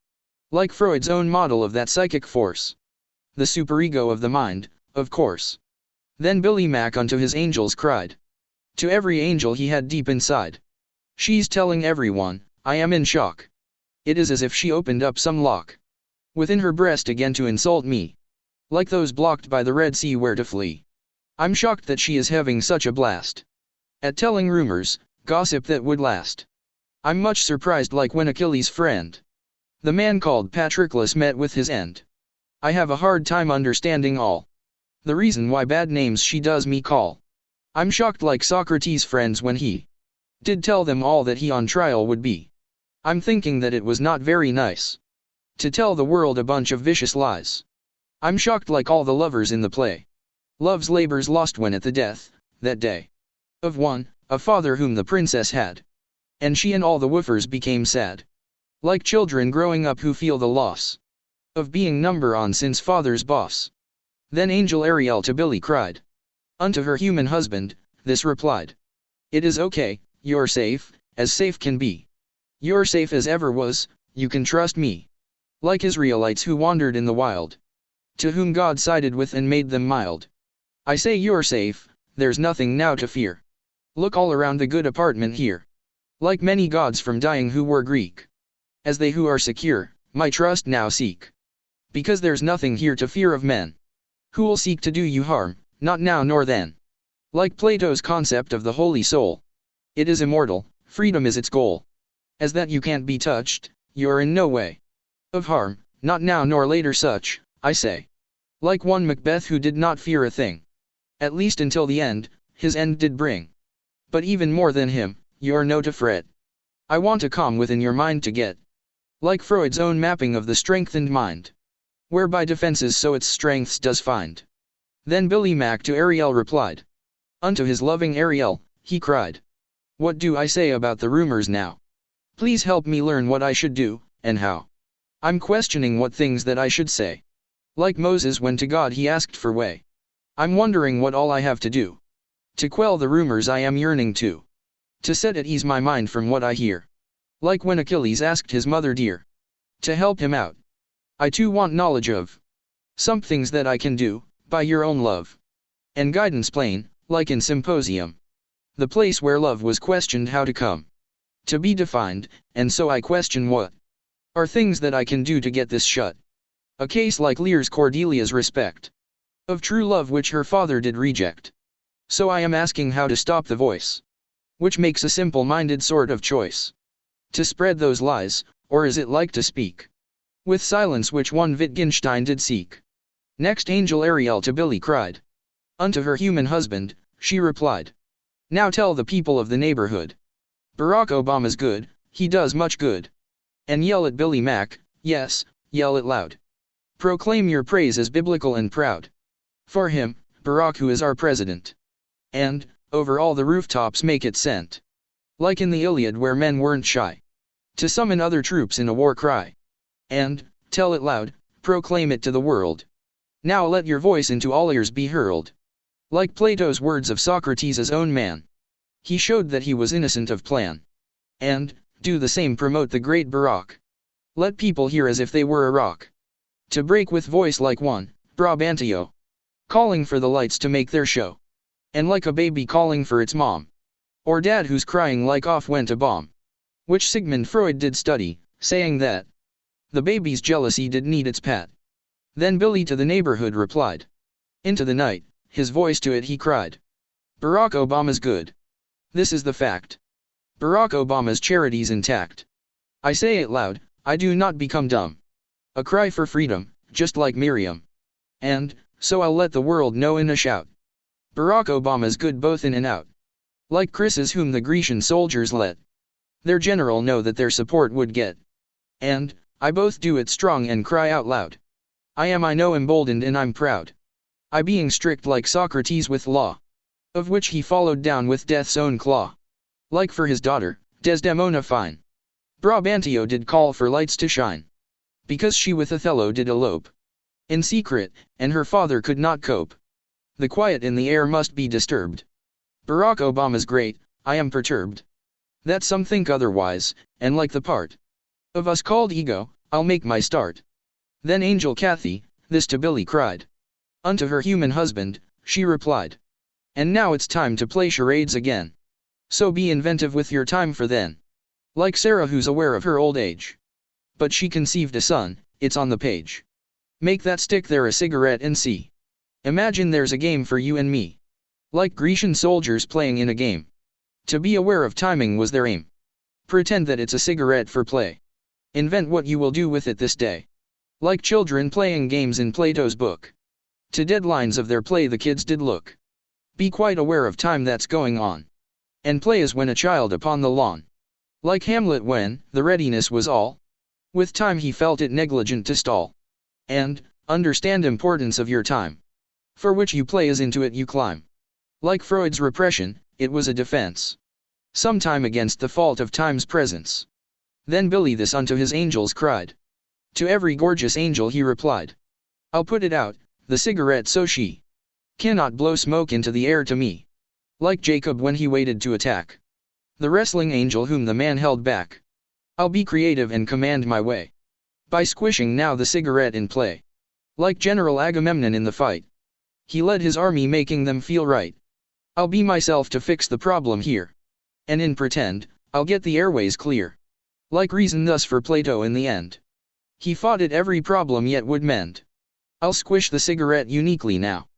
Like Freud's own model of that psychic force. The superego of the mind, of course. Then Billy Mack unto his angels cried. To every angel he had deep inside. She's telling everyone, I am in shock. It is as if she opened up some lock. Within her breast again to insult me. Like those blocked by the Red Sea where to flee. I'm shocked that she is having such a blast. At telling rumors, gossip that would last. I'm much surprised like when Achilles' friend. The man called Patroclus met with his end. I have a hard time understanding all. The reason why bad names she does me call. I'm shocked like Socrates' friends when he did tell them all that he on trial would be. I'm thinking that it was not very nice. To tell the world a bunch of vicious lies. I'm shocked like all the lovers in the play. Love's labors lost when at the death, that day. Of one, a father whom the princess had. And she and all the woofers became sad. Like children growing up who feel the loss. Of being number on since father's boss. Then Angel Ariel to Billy cried. Unto her human husband, this replied. It is okay, you're safe, as safe can be. You're safe as ever was, you can trust me. Like Israelites who wandered in the wild. To whom God sided with and made them mild. I say you're safe, there's nothing now to fear. Look all around the good apartment here. Like many gods from dying who were Greek. As they who are secure, my trust now seek. Because there's nothing here to fear of men. Who'll seek to do you harm, not now nor then. Like Plato's concept of the holy soul. It is immortal, freedom is its goal. As that you can't be touched, you're in no way of harm, not now nor later such, I say. Like one Macbeth who did not fear a thing. At least until the end, his end did bring. But even more than him, you're no to fret. I want a calm within your mind to get. Like Freud's own mapping of the strengthened mind. Whereby defenses so its strengths does find. Then Billy Mac to Ariel replied. Unto his loving Ariel, he cried. What do I say about the rumors now? Please help me learn what I should do, and how. I'm questioning what things that I should say. Like Moses when to God he asked for way. I'm wondering what all I have to do. To quell the rumors I am yearning to. To set at ease my mind from what I hear. Like when Achilles asked his mother dear. To help him out. I too want knowledge of some things that I can do, by your own love. And guidance plain, like in Symposium. The place where love was questioned how to come. To be defined, and so I question what are things that I can do to get this shut. A case like Lear's Cordelia's respect. Of true love which her father did reject. So I am asking how to stop the voice. Which makes a simple-minded sort of choice. To spread those lies, or is it like to speak? With silence which one Wittgenstein did seek. Next Angel Ariel to Billy cried. Unto her human husband, she replied. Now tell the people of the neighborhood. Barack Obama's good, he does much good. And yell at Billy Mac, yes, yell it loud. Proclaim your praise as biblical and proud. For him, Barack who is our president. And, over all the rooftops make it sent. Like in the Iliad where men weren't shy. To summon other troops in a war cry. And, tell it loud, proclaim it to the world. Now let your voice into all ears be hurled. Like Plato's words of Socrates' own man. He showed that he was innocent of plan. And, do the same promote the great Barack. Let people hear as if they were a rock. To break with voice like one, Brabantio. Calling for the lights to make their show. And like a baby calling for its mom. Or dad who's crying like off went a bomb. Which Sigmund Freud did study, saying that the baby's jealousy did need its pat. Then Billy to the neighborhood replied. Into the night, his voice to it he cried. Barack Obama's good. This is the fact. Barack Obama's charity's intact. I say it loud, I do not become dumb. A cry for freedom, just like Miriam. And, so I'll let the world know in a shout. Barack Obama's good both in and out. Like Chris's whom the Grecian soldiers let their general know that their support would get. And, I both do it strong and cry out loud. I know emboldened and I'm proud. I being strict like Socrates with law. Of which he followed down with death's own claw. Like for his daughter, Desdemona fine. Brabantio did call for lights to shine. Because she with Othello did elope. In secret, and her father could not cope. The quiet in the air must be disturbed. Barack Obama's great, I am perturbed. That some think otherwise, and like the part of us called ego, I'll make my start. Then Angel Kathy, this to Billy cried. Unto her human husband, she replied. And now it's time to play charades again. So be inventive with your time for then. Like Sarah who's aware of her old age. But she conceived a son, it's on the page. Make that stick there a cigarette and see. Imagine there's a game for you and me. Like Grecian soldiers playing in a game. To be aware of timing was their aim. Pretend that it's a cigarette for play. Invent what you will do with it this day. Like children playing games in Plato's book. To deadlines of their play the kids did look. Be quite aware of time that's going on. And play as when a child upon the lawn. Like Hamlet when, the readiness was all. With time he felt it negligent to stall. And, understand importance of your time. For which you play as into it you climb. Like Freud's repression, it was a defense. Sometime against the fault of time's presence. Then Billy this unto his angels cried. To every gorgeous angel he replied. I'll put it out, the cigarette so she cannot blow smoke into the air to me. Like Jacob when he waited to attack the wrestling angel whom the man held back. I'll be creative and command my way. By squishing now the cigarette in play. Like General Agamemnon in the fight. He led his army making them feel right. I'll be myself to fix the problem here. And in pretend, I'll get the airways clear. Like reason thus for Plato in the end. He fought at every problem yet would mend. I'll squish the cigarette uniquely now.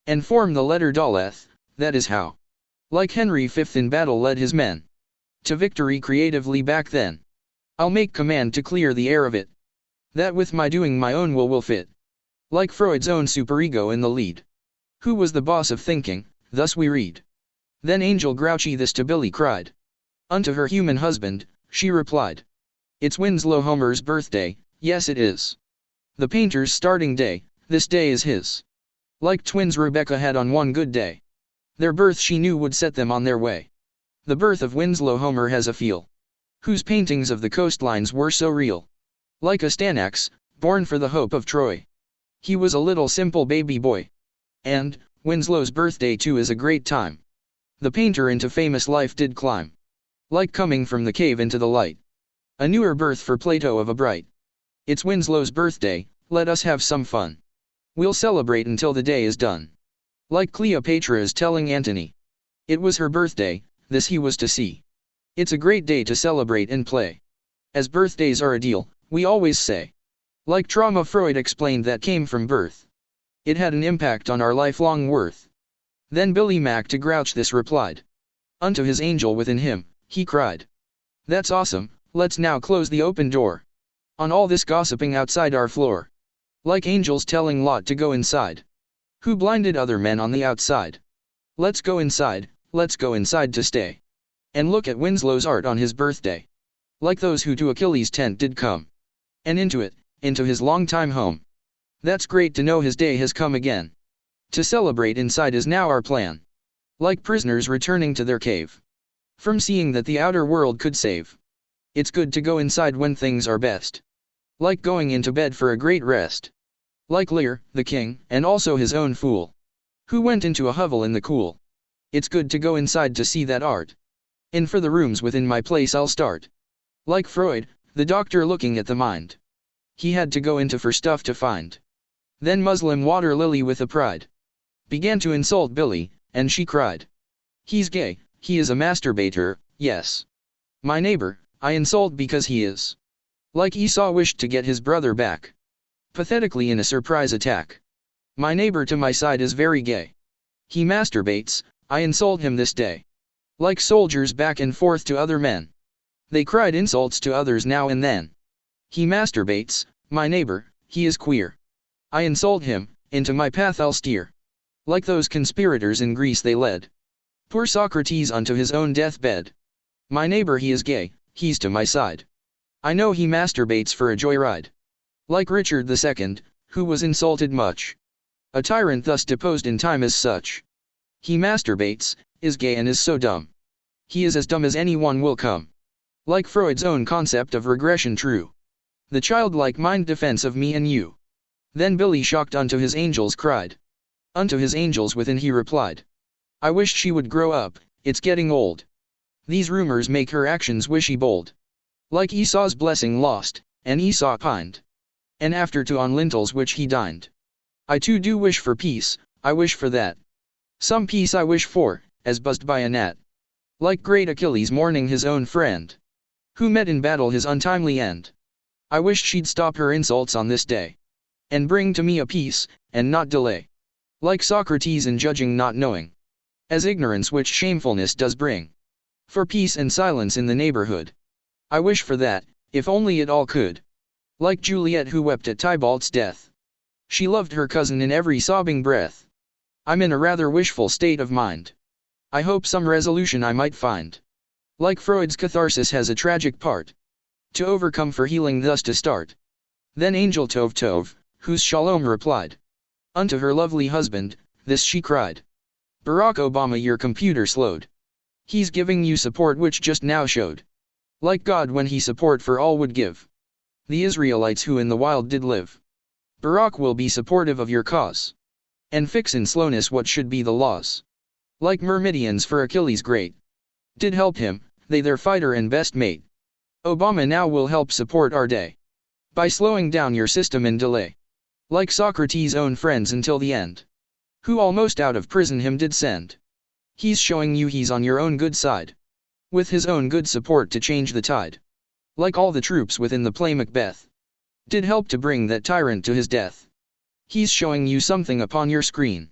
And form the letter Daleth, that is how. Like Henry V in battle led his men. To victory creatively back then. I'll make command to clear the air of it. That with my doing my own will fit. Like Freud's own superego in the lead. Who was the boss of thinking, thus we read. Then Angel grouchy this to Billy cried. Unto her human husband, she replied. It's Winslow Homer's birthday, yes it is. The painter's starting day, this day is his. Like twins Rebecca had on one good day. Their birth she knew would set them on their way. The birth of Winslow Homer has a feel. Whose paintings of the coastlines were so real. Like Astyanax, born for the hope of Troy. He was a little simple baby boy. And, Winslow's birthday too is a great time. The painter into famous life did climb. Like coming from the cave into the light. A newer birth for Plato of a bright. It's Winslow's birthday, let us have some fun. We'll celebrate until the day is done. Like Cleopatra is telling Antony. It was her birthday, this he was to see. It's a great day to celebrate and play. As birthdays are a deal, we always say. Like trauma Freud explained that came from birth. It had an impact on our lifelong worth. Then Billy Mack to Grouch this replied. Unto his angel within him, he cried. That's awesome, let's now close the open door. On all this gossiping outside our floor. Like angels telling Lot to go inside. Who blinded other men on the outside. Let's go inside to stay. And look at Winslow's art on his birthday. Like those who to Achilles' tent did come. And into his long-time home. That's great to know his day has come again. To celebrate inside is now our plan. Like prisoners returning to their cave. From seeing that the outer world could save. It's good to go inside when things are best. Like going into bed for a great rest. Like Lear, the king, and also his own fool. Who went into a hovel in the cool. It's good to go inside to see that art. And for the rooms within my place I'll start. Like Freud, the doctor looking at the mind. He had to go into for stuff to find. Then Muslim water lily with a pride. Began to insult Billy, and she cried. He's gay, he is a masturbator, yes. My neighbor, I insult because he is. Like Esau wished to get his brother back. Pathetically in a surprise attack. My neighbor to my side is very gay. He masturbates, I insult him this day. Like soldiers back and forth to other men. They cried insults to others now and then. He masturbates, my neighbor, he is queer. I insult him, into my path I'll steer. Like those conspirators in Greece they led. Poor Socrates unto his own deathbed. My neighbor he is gay, he's to my side. I know he masturbates for a joyride. Like Richard II, who was insulted much. A tyrant thus deposed in time as such. He masturbates, is gay and is so dumb. He is as dumb as anyone will come. Like Freud's own concept of regression true. The childlike mind defense of me and you. Then Billy shocked unto his angels cried. Unto his angels within he replied. I wish she would grow up, it's getting old. These rumors make her actions wishy bold. Like Esau's blessing lost, and Esau pined. And after to on lintels which he dined. I too do wish for peace, I wish for that. Some peace I wish for, as buzzed by a gnat. Like great Achilles mourning his own friend. Who met in battle his untimely end. I wish she'd stop her insults on this day. And bring to me a peace, and not delay. Like Socrates in judging not knowing. As ignorance which shamefulness does bring. For peace and silence in the neighborhood. I wish for that, if only it all could. Like Juliet who wept at Tybalt's death. She loved her cousin in every sobbing breath. I'm in a rather wishful state of mind. I hope some resolution I might find. Like Freud's catharsis has a tragic part. To overcome for healing thus to start. Then Angel Tov Tov, whose Shalom replied. Unto her lovely husband, this she cried. Barack Obama your computer slowed. He's giving you support which just now showed. Like God when he support for all would give. The Israelites who in the wild did live. Barack will be supportive of your cause. And fix in slowness what should be the laws. Like Myrmidians for Achilles great. Did help him, they their fighter and best mate. Obama now will help support our day. By slowing down your system and delay. Like Socrates' own friends until the end. Who almost out of prison him did send. He's showing you he's on your own good side. with his own good support to change the tide. Like all the troops within the play Macbeth, did help to bring that tyrant to his death. He's showing you something upon your screen.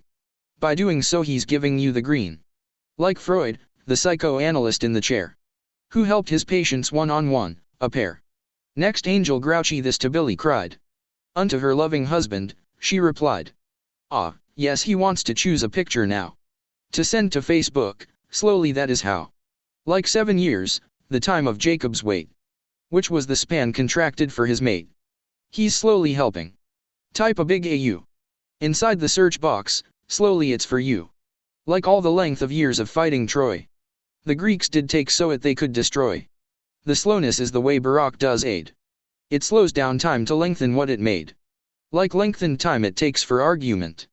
By doing so he's giving you the green. Like Freud, the psychoanalyst in the chair, who helped his patients one-on-one, a pair. Next Angel Grouchy this to Billy cried. Unto her loving husband, she replied. Ah, yes he wants to choose a picture now. To send to Facebook, slowly that is how. Like 7 years, the time of Jacob's wait, which was the span contracted for his mate. He's slowly helping. Type a big AU. Inside the search box, slowly it's for you. Like all the length of years of fighting Troy, the Greeks did take so it they could destroy. The slowness is the way Barak does aid. It slows down time to lengthen what it made. Like lengthened time it takes for argument.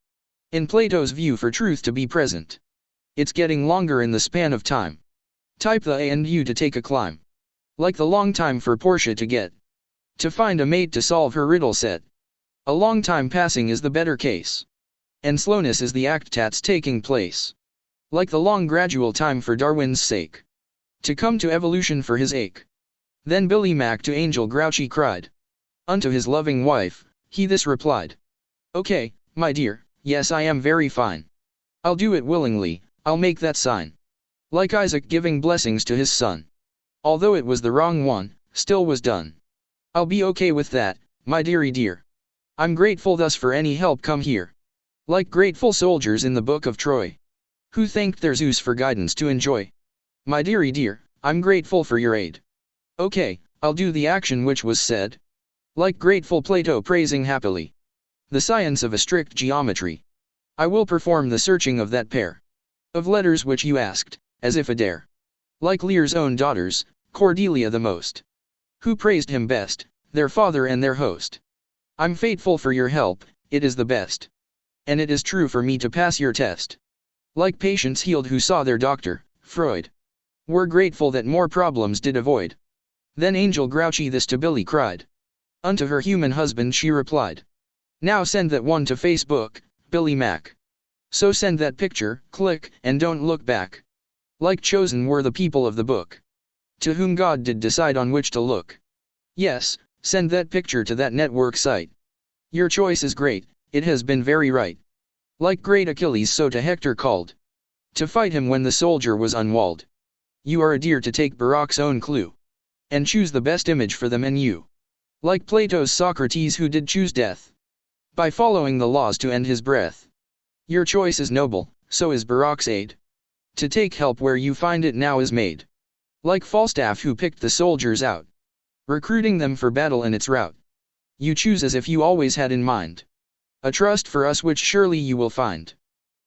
In Plato's view for truth to be present, it's getting longer in the span of time. Type the A and U to take a climb. Like the long time for Portia to find a mate to solve her riddle set. A long time passing is the better case. And slowness is the act that's taking place. Like the long gradual time for Darwin's sake, to come to evolution for his ache. Then Billy Mack to Angel Grouchy cried. Unto his loving wife, he this replied. Okay, my dear, yes I am very fine. I'll do it willingly, I'll make that sign. Like Isaac giving blessings to his son. Although it was the wrong one, still was done. I'll be okay with that, my dearie dear. I'm grateful thus for any help come here. Like grateful soldiers in the book of Troy, who thanked their Zeus for guidance to enjoy. My dearie dear, I'm grateful for your aid. Okay, I'll do the action which was said. Like grateful Plato praising happily the science of a strict geometry, I will perform the searching of that pair of letters which you asked, as if a dare. Like Lear's own daughters, Cordelia the most, who praised him best, their father and their host. I'm faithful for your help, it is the best. And it is true for me to pass your test. Like patients healed who saw their doctor, Freud, were grateful that more problems did avoid. Then Angel Grouchy this to Billy cried. Unto her human husband she replied. Now send that one to Facebook, Billy Mack. So send that picture, click, and don't look back. Like chosen were the people of the book, to whom God did decide on which to look. Yes, send that picture to that network site. Your choice is great, it has been very right. Like great Achilles so to Hector called, to fight him when the soldier was unwalled. You are a dear to take Barak's own clue, and choose the best image for them and you. Like Plato's Socrates who did choose death, by following the laws to end his breath. Your choice is noble, so is Barak's aid, to take help where you find it now is made. Like Falstaff who picked the soldiers out, recruiting them for battle in its route. You choose as if you always had in mind a trust for us which surely you will find.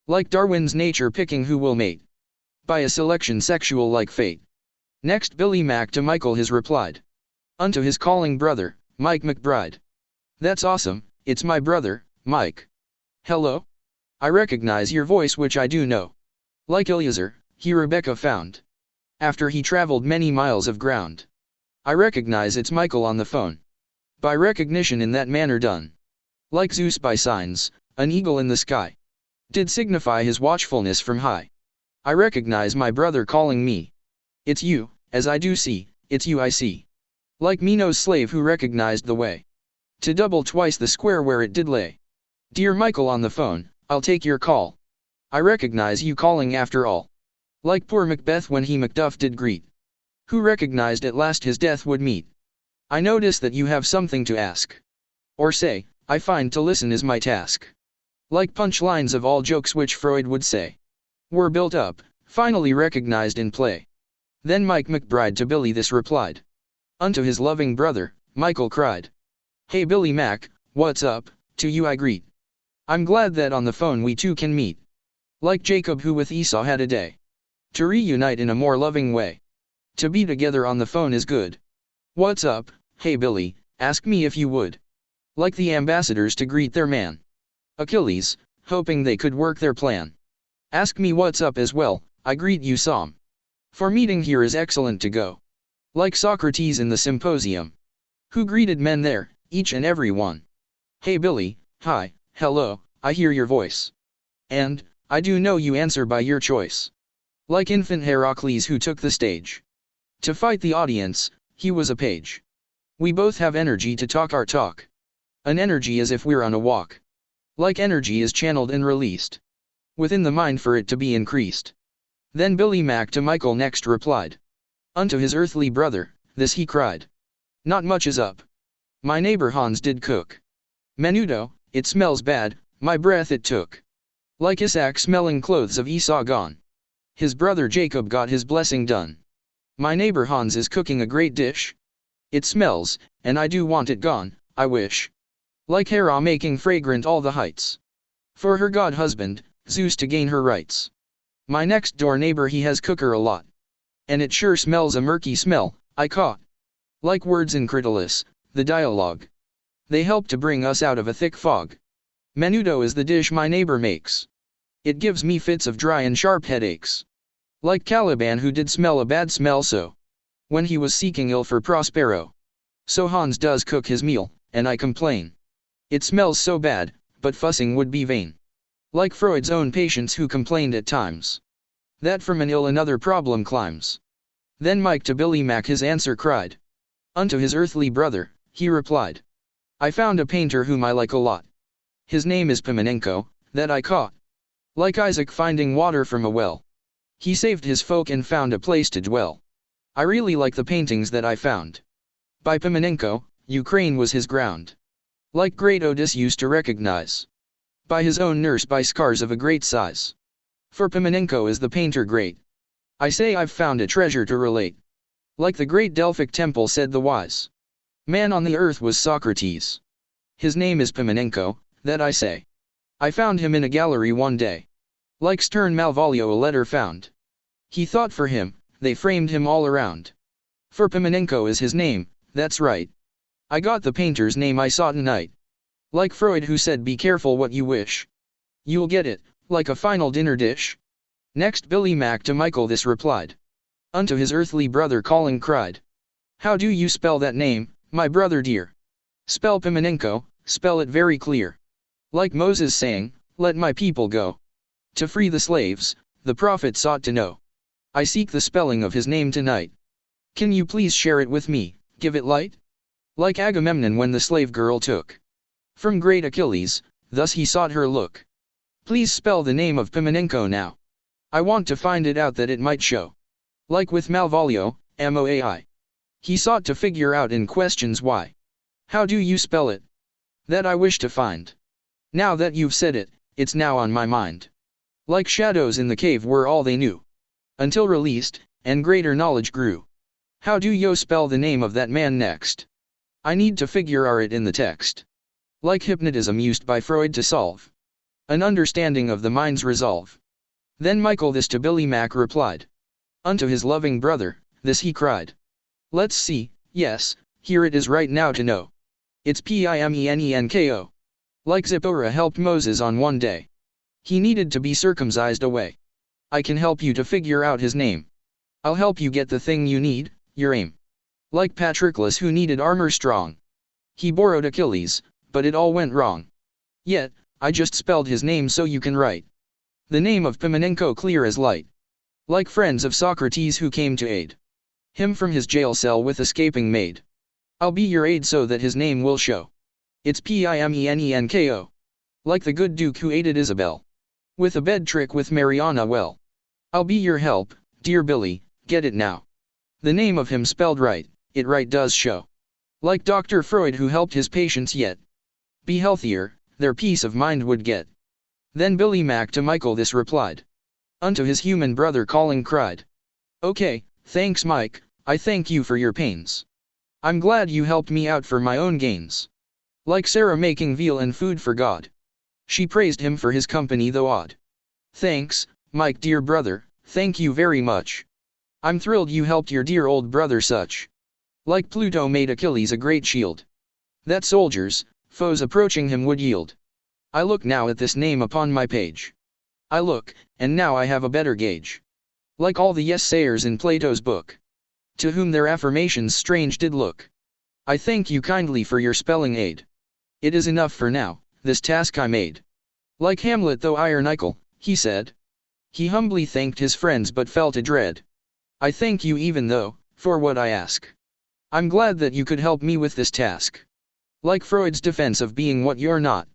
Like Darwin's nature picking who will mate, by a selection sexual like fate. Next Billy Mack to Michael his replied. Unto his calling brother, Mike McBride. That's awesome, it's my brother, Mike. Hello? I recognize your voice which I do know. Like Eliezer, he Rebecca found, after he traveled many miles of ground. I recognize it's Michael on the phone, by recognition in that manner done. Like Zeus by signs, an eagle in the sky, did signify his watchfulness from high. I recognize my brother calling me. It's you, as I do see, it's you I see. Like Minos' slave who recognized the way, to double twice the square where it did lay. Dear Michael on the phone, I'll take your call. I recognize you calling after all. Like poor Macbeth when he Macduff did greet, who recognized at last his death would meet. I notice that you have something to ask, or say, I find to listen is my task. Like punchlines of all jokes which Freud would say, were built up, finally recognized in play. Then Mike McBride to Billy this replied. Unto his loving brother, Michael cried. Hey Billy Mack, what's up, to you I greet. I'm glad that on the phone we two can meet. Like Jacob who with Esau had a day, to reunite in a more loving way. To be together on the phone is good. What's up, hey Billy, ask me if you would. Like the ambassadors to greet their man, Achilles, hoping they could work their plan. Ask me what's up as well, I greet you Psalm. For meeting here is excellent to go. Like Socrates in the symposium, who greeted men there, each and every one. Hey Billy, hi, hello, I hear your voice. And, I do know you answer by your choice. Like infant Heracles who took the stage, To fight the audience, he was a page. We both have energy to talk our talk. An energy as if we're on a walk. Like energy is channeled and released within the mind for it to be increased. Then Billy Mack to Michael next replied. Unto his earthly brother, this he cried. Not much is up. My neighbor Hans did cook. Menudo, it smells bad, my breath it took. Like Isaac smelling clothes of Esau gone. His brother Jacob got his blessing done. My neighbor Hans is cooking a great dish. It smells, and I do want it gone, I wish. Like Hera making fragrant all the heights. For her god husband, Zeus to gain her rights. My next door neighbor he has cooker a lot. And it sure smells a murky smell, I caught. Like words incredulous, the dialogue. They help to bring us out of a thick fog. Menudo is the dish my neighbor makes. It gives me fits of dry and sharp headaches. Like Caliban who did smell a bad smell so. When he was seeking ill for Prospero. So Hans does cook his meal, and I complain. It smells so bad, but fussing would be vain. Like Freud's own patients who complained at times. That from an ill another problem climbs. Then Mike to Billy Mack his answer cried. Unto his earthly brother, he replied. I found a painter whom I like a lot. His name is Pimenenko, that I caught. Like Isaac finding water from a well. He saved his folk and found a place to dwell. I really like the paintings that I found. By Pimenenko, Ukraine was his ground. Like great Odysseus to recognize. By his own nurse by scars of a great size. For Pimenenko is the painter great. I say I've found a treasure to relate. Like the great Delphic temple said the wise. Man on the earth was Socrates. His name is Pimenenko, that I say. I found him in a gallery one day. Like stern Malvolio a letter found. He thought for him, they framed him all around. For Pimenenko is his name, that's right. I got the painter's name I saw tonight. Like Freud who said be careful what you wish. You'll get it, like a final dinner dish. Next Billy Mack to Michael this replied. Unto his earthly brother calling cried. How do you spell that name, my brother dear? Spell Pimenenko, spell it very clear. Like Moses saying, let my people go. To free the slaves, the prophet sought to know. I seek the spelling of his name tonight. Can you please share it with me, give it light? Like Agamemnon when the slave girl took. From great Achilles, thus he sought her look. Please spell the name of Pimenenko now. I want to find it out that it might show. Like with Malvolio, Moai. He sought to figure out in questions why. How do you spell it? That I wish to find. Now that you've said it, it's now on my mind. Like shadows in the cave were all they knew. Until released, and greater knowledge grew. How do you spell the name of that man next? I need to figure it in the text. Like hypnotism used by Freud to solve an understanding of the mind's resolve. Then Michael this to Billy Mack replied. Unto his loving brother, this he cried. Let's see, yes, here it is right now to know. It's Pimenenko. Like Zipporah helped Moses on one day. He needed to be circumcised away. I can help you to figure out his name. I'll help you get the thing you need, your aim. Like Patroclus who needed armor strong. He borrowed Achilles, but it all went wrong. Yet, I just spelled his name so you can write. The name of Pimenenko clear as light. Like friends of Socrates who came to aid him from his jail cell with escaping maid. I'll be your aid so that his name will show. It's Pimenenko. Like the good duke who aided Isabel. With a bed trick with Mariana well. I'll be your help, dear Billy, get it now. The name of him spelled right, it right does show. Like Dr. Freud who helped his patients yet be healthier, their peace of mind would get. Then Billy Mack to Michael this replied. Unto his human brother calling cried. Okay, thanks Mike, I thank you for your pains. I'm glad you helped me out for my own gains. Like Sarah making veal and food for God. She praised him for his company though odd. Thanks, Mike dear brother, thank you very much. I'm thrilled you helped your dear old brother such. Like Pluto made Achilles a great shield. That soldiers, foes approaching him would yield. I look now at this name upon my page. I look, and now I have a better gauge. Like all the yes-sayers in Plato's book. To whom their affirmations strange did look. I thank you kindly for your spelling aid. It is enough for now, this task I made. Like Hamlet though ironical, he said. He humbly thanked his friends but felt a dread. I thank you even though, for what I ask. I'm glad that you could help me with this task. Like Freud's defense of being what you're not.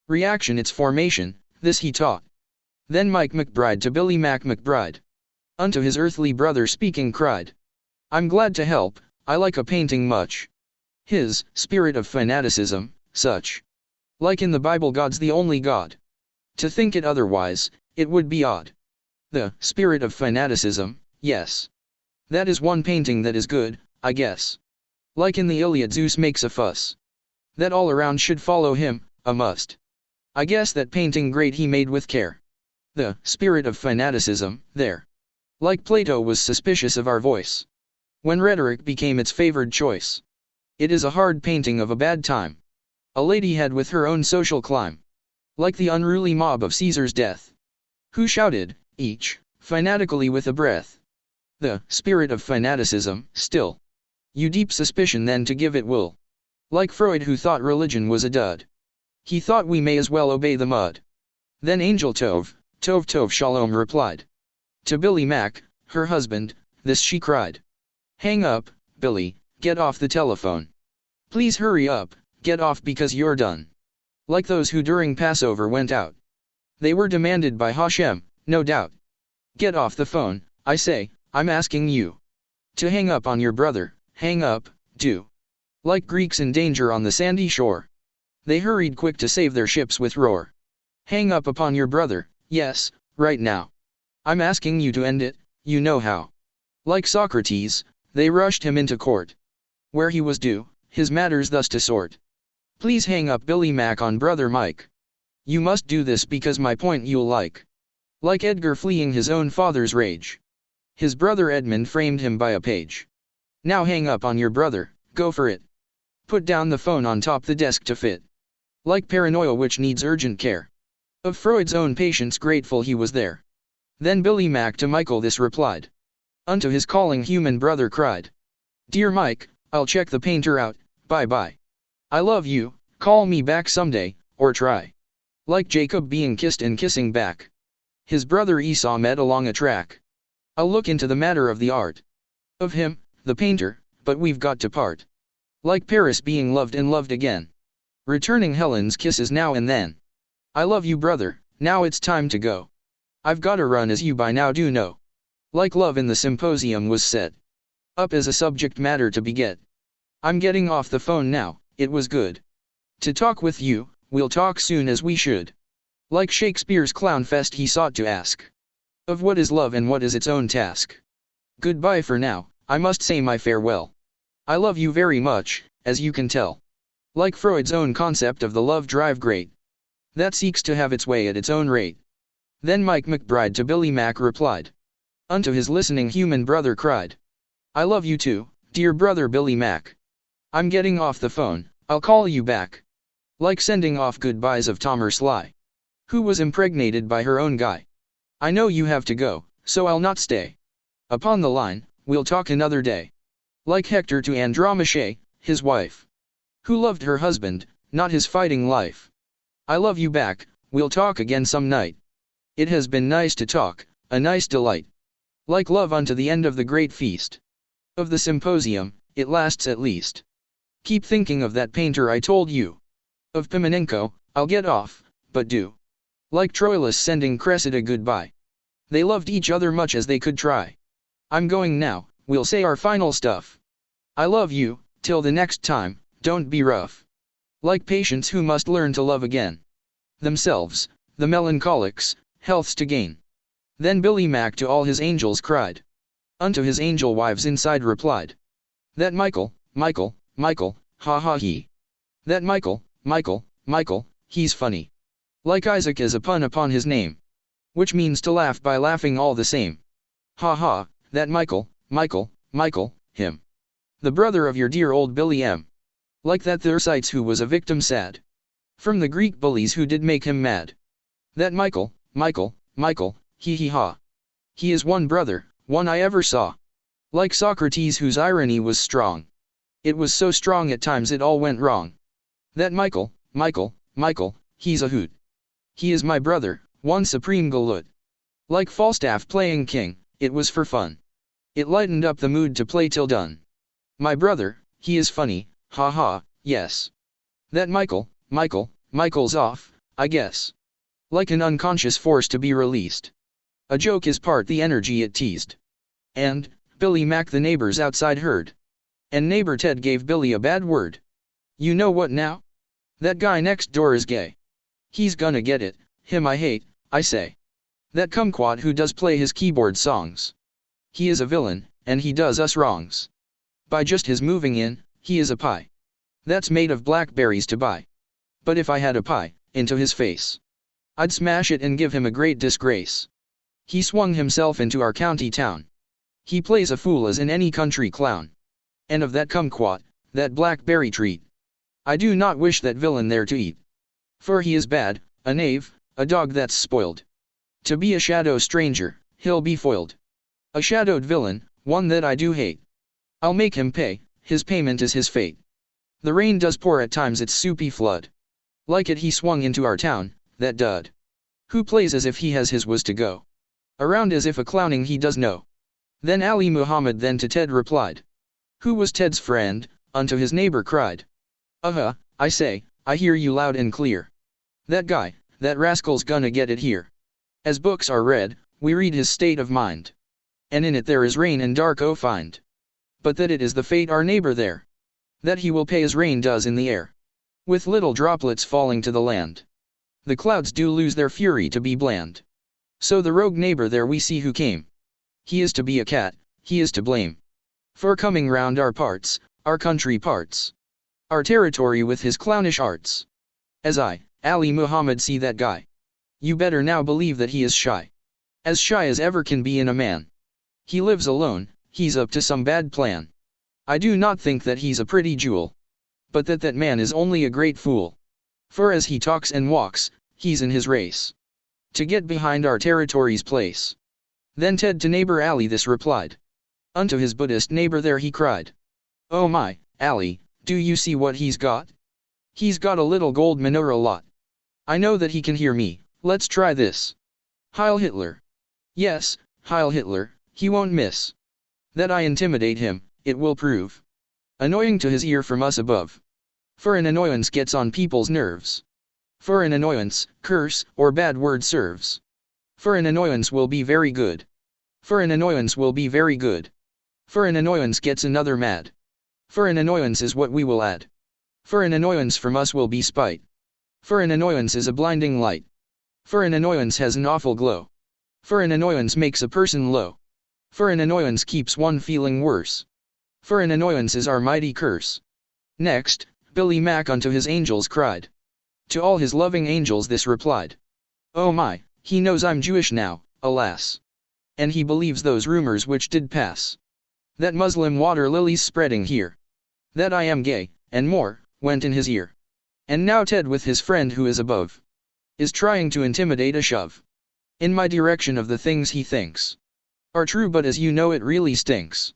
Reaction its formation, this he taught. Then Mike McBride to Billy McBride. Unto his earthly brother speaking cried. I'm glad to help, I like a painting much. His spirit of fanaticism, such. Like in the Bible God's the only God. To think it otherwise, it would be odd. The spirit of fanaticism, yes. That is one painting that is good, I guess. Like in the Iliad Zeus makes a fuss. That all around should follow him, a must. I guess that painting great he made with care. The spirit of fanaticism, there. Like Plato was suspicious of our voice. When rhetoric became its favored choice. It is a hard painting of a bad time. A lady had with her own social climb. Like the unruly mob of Caesar's death. Who shouted, each, fanatically with a breath. The spirit of fanaticism, still. You deep suspicion then to give it will. Like Freud who thought religion was a dud. He thought we may as well obey the mud. Then Angel Tov Shalom replied. To Billy Mac, her husband, this she cried. Hang up, Billy, get off the telephone. Please hurry up, get off because you're done. Like those who during Passover went out. They were demanded by Hashem, no doubt. Get off the phone, I say, I'm asking you. To hang up on your brother, hang up, do. Like Greeks in danger on the sandy shore. They hurried quick to save their ships with roar. Hang up upon your brother, yes, right now. I'm asking you to end it, you know how. Like Socrates, they rushed him into court. Where he was due, his matters thus to sort. Please hang up Billy Mac on brother Mike. You must do this because my point you'll like. Like Edgar fleeing his own father's rage. His brother Edmund framed him by a page. Now hang up on your brother, go for it. Put down the phone on top the desk to fit. Like paranoia which needs urgent care. Of Freud's own patients grateful he was there. Then Billy Mac to Michael this replied. Unto his calling human brother cried. Dear Mike, I'll check the painter out, bye. I love you, call me back someday, or try. Like Jacob being kissed and kissing back. His brother Esau met along a track. I'll look into the matter of the art. Of him, the painter, but we've got to part. Like Paris being loved and loved again. Returning Helen's kisses now and then. I love you brother, now it's time to go. I've gotta run as you by now do know. Like love in the symposium was set. Up as a subject matter to beget. I'm getting off the phone now, it was good. To talk with you, we'll talk soon as we should. Like Shakespeare's clown fest he sought to ask. Of what is love and what is its own task. Goodbye for now, I must say my farewell. I love you very much, as you can tell. Like Freud's own concept of the love drive great. That seeks to have its way at its own rate. Then Mike McBride to Billy Mac replied. Unto his listening human brother cried. I love you too, dear brother Billy Mac. I'm getting off the phone, I'll call you back. Like sending off goodbyes of Tom or Sly. Who was impregnated by her own guy. I know you have to go, so I'll not stay. Upon the line, we'll talk another day. Like Hector to Andromache, his wife. Who loved her husband, not his fighting life. I love you back, we'll talk again some night. It has been nice to talk, a nice delight. Like love unto the end of the great feast. Of the symposium, it lasts at least. Keep thinking of that painter I told you. Of Pimenenko, I'll get off, but do. Like Troilus sending Cressida goodbye. They loved each other much as they could try. I'm going now, we'll say our final stuff. I love you, till the next time, don't be rough. Like patients who must learn to love again. Themselves, the melancholics, healths to gain. Then Billy Mac to all his angels cried. Unto his angel wives inside replied. That Michael, ha ha he. That Michael, he's funny. Like Isaac is a pun upon his name. Which means to laugh by laughing all the same. Ha ha, that Michael, him. The brother of your dear old Billy M. Like that Thersites who was a victim sad. From the Greek bullies who did make him mad. That Michael, he ha. He is one brother, one I ever saw. Like Socrates whose irony was strong. It was so strong at times it all went wrong. That Michael, he's a hoot. He is my brother, one supreme galut. Like Falstaff playing king, it was for fun. It lightened up the mood to play till done. My brother, he is funny, ha ha, yes. That Michael's off, I guess. Like an unconscious force to be released. A joke is part the energy it teased. And, Billy Mack the neighbors outside heard. And neighbor Ted gave Billy a bad word. You know what now? That guy next door is gay. He's gonna get it, him I hate, I say. That kumquat who does play his keyboard songs. He is a villain, and he does us wrongs. By just his moving in, he is a pie. That's made of blackberries to buy. But if I had a pie, into his face, I'd smash it and give him a great disgrace. He swung himself into our county town. He plays a fool as in any country clown. And of that kumquat, that blackberry treat, I do not wish that villain there to eat. For he is bad, a knave, a dog that's spoiled. To be a shadow stranger, he'll be foiled. A shadowed villain, one that I do hate. I'll make him pay, his payment is his fate. The rain does pour at times its soupy flood. Like it he swung into our town, that dud. Who plays as if he has his was to go. Around as if a clowning he does know. Then Ali Muhammad then to Ted replied. Who was Ted's friend, unto his neighbor cried. I say, I hear you loud and clear. That guy, that rascal's gonna get it here. As books are read, we read his state of mind. And in it there is rain and dark find. But that it is the fate our neighbor there. That he will pay as rain does in the air. With little droplets falling to the land. The clouds do lose their fury to be bland. So the rogue neighbor there we see who came. He is to be a cat, he is to blame. For coming round our parts, our country parts. Our territory with his clownish arts. As I, Ali Muhammad see that guy. You better now believe that he is shy. As shy as ever can be in a man. He lives alone, he's up to some bad plan. I do not think that he's a pretty jewel. But that man is only a great fool. For as he talks and walks, he's in his race. To get behind our territory's place. Then Ted to neighbor Ali this replied. Unto his Buddhist neighbor there he cried. Oh my, Ali, do you see what he's got? He's got a little gold menorah lot. I know that he can hear me, let's try this. Heil Hitler. Yes, Heil Hitler, he won't miss. That I intimidate him, it will prove annoying to his ear from us above. For an annoyance gets on people's nerves. For an annoyance, curse, or bad word serves. For an annoyance will be very good. For an annoyance will be very good. For an annoyance gets another mad. For an annoyance is what we will add. For an annoyance from us will be spite. For an annoyance is a blinding light. For an annoyance has an awful glow. For an annoyance makes a person low. For an annoyance keeps one feeling worse. For an annoyance is our mighty curse. Next, Billy Mack unto his angels cried. To all his loving angels this replied. Oh my, he knows I'm Jewish now, alas. And he believes those rumors which did pass. That Muslim water lilies spreading here. That I am gay, and more, went in his ear. And now Ted with his friend who is above. Is trying to intimidate a shove. In my direction of the things he thinks. Are true but as you know it really stinks.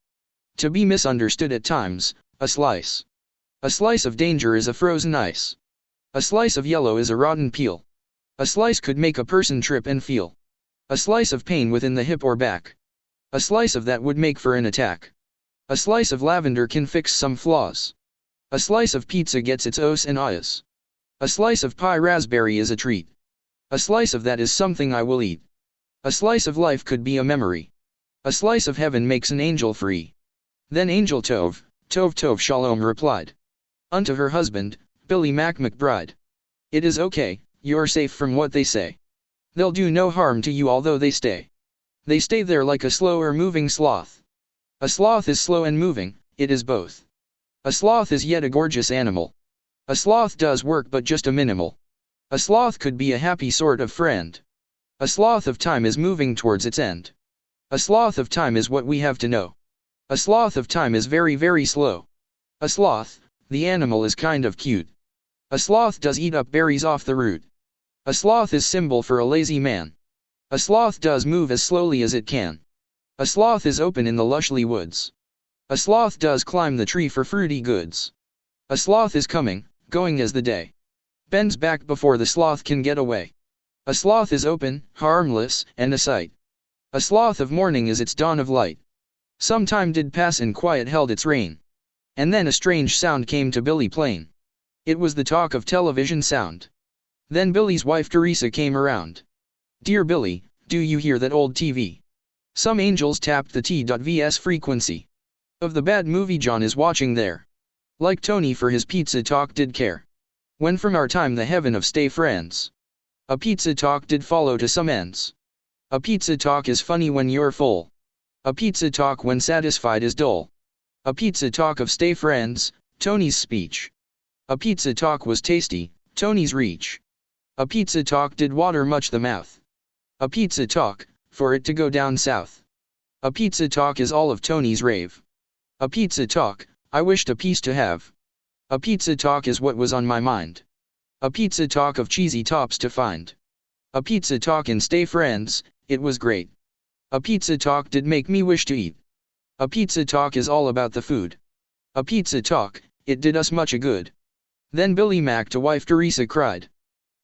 To be misunderstood at times, a slice. A slice of danger is a frozen ice. A slice of yellow is a rotten peel. A slice could make a person trip and feel. A slice of pain within the hip or back. A slice of that would make for an attack. A slice of lavender can fix some flaws. A slice of pizza gets its os and ahs. A slice of pie raspberry is a treat. A slice of that is something I will eat. A slice of life could be a memory. A slice of heaven makes an angel free. Then Angel Tov, Tov Shalom replied. Unto her husband, Billy Mack McBride. It is okay, you're safe from what they say. They'll do no harm to you although they stay. They stay there like a slower moving sloth. A sloth is slow and moving, it is both. A sloth is yet a gorgeous animal. A sloth does work but just a minimal. A sloth could be a happy sort of friend. A sloth of time is moving towards its end. A sloth of time is what we have to know. A sloth of time is very very slow. A sloth, the animal is kind of cute. A sloth does eat up berries off the root. A sloth is symbol for a lazy man. A sloth does move as slowly as it can. A sloth is open in the lushly woods. A sloth does climb the tree for fruity goods. A sloth is coming, going as the day bends back before the sloth can get away. A sloth is open, harmless, and a sight. A sloth of morning is its dawn of light. Some time did pass and quiet held its reign. And then a strange sound came to Billy plain. It was the talk of television sound. Then Billy's wife Teresa came around. Dear Billy, do you hear that old TV? Some angels tapped the T.Vs frequency of the bad movie John is watching there. Like Tony for his pizza talk did care. When from our time the heaven of stay friends. A pizza talk did follow to some ends. A pizza talk is funny when you're full. A pizza talk when satisfied is dull. A pizza talk of stay friends, Tony's speech. A pizza talk was tasty, Tony's reach. A pizza talk did water much the mouth. A pizza talk, for it to go down south. A pizza talk is all of Tony's rave. A pizza talk, I wished a piece to have. A pizza talk is what was on my mind. A pizza talk of cheesy tops to find. A pizza talk in stay friends, it was great. A pizza talk did make me wish to eat. A pizza talk is all about the food. A pizza talk, it did us much a good. Then Billy Mack to wife Teresa cried.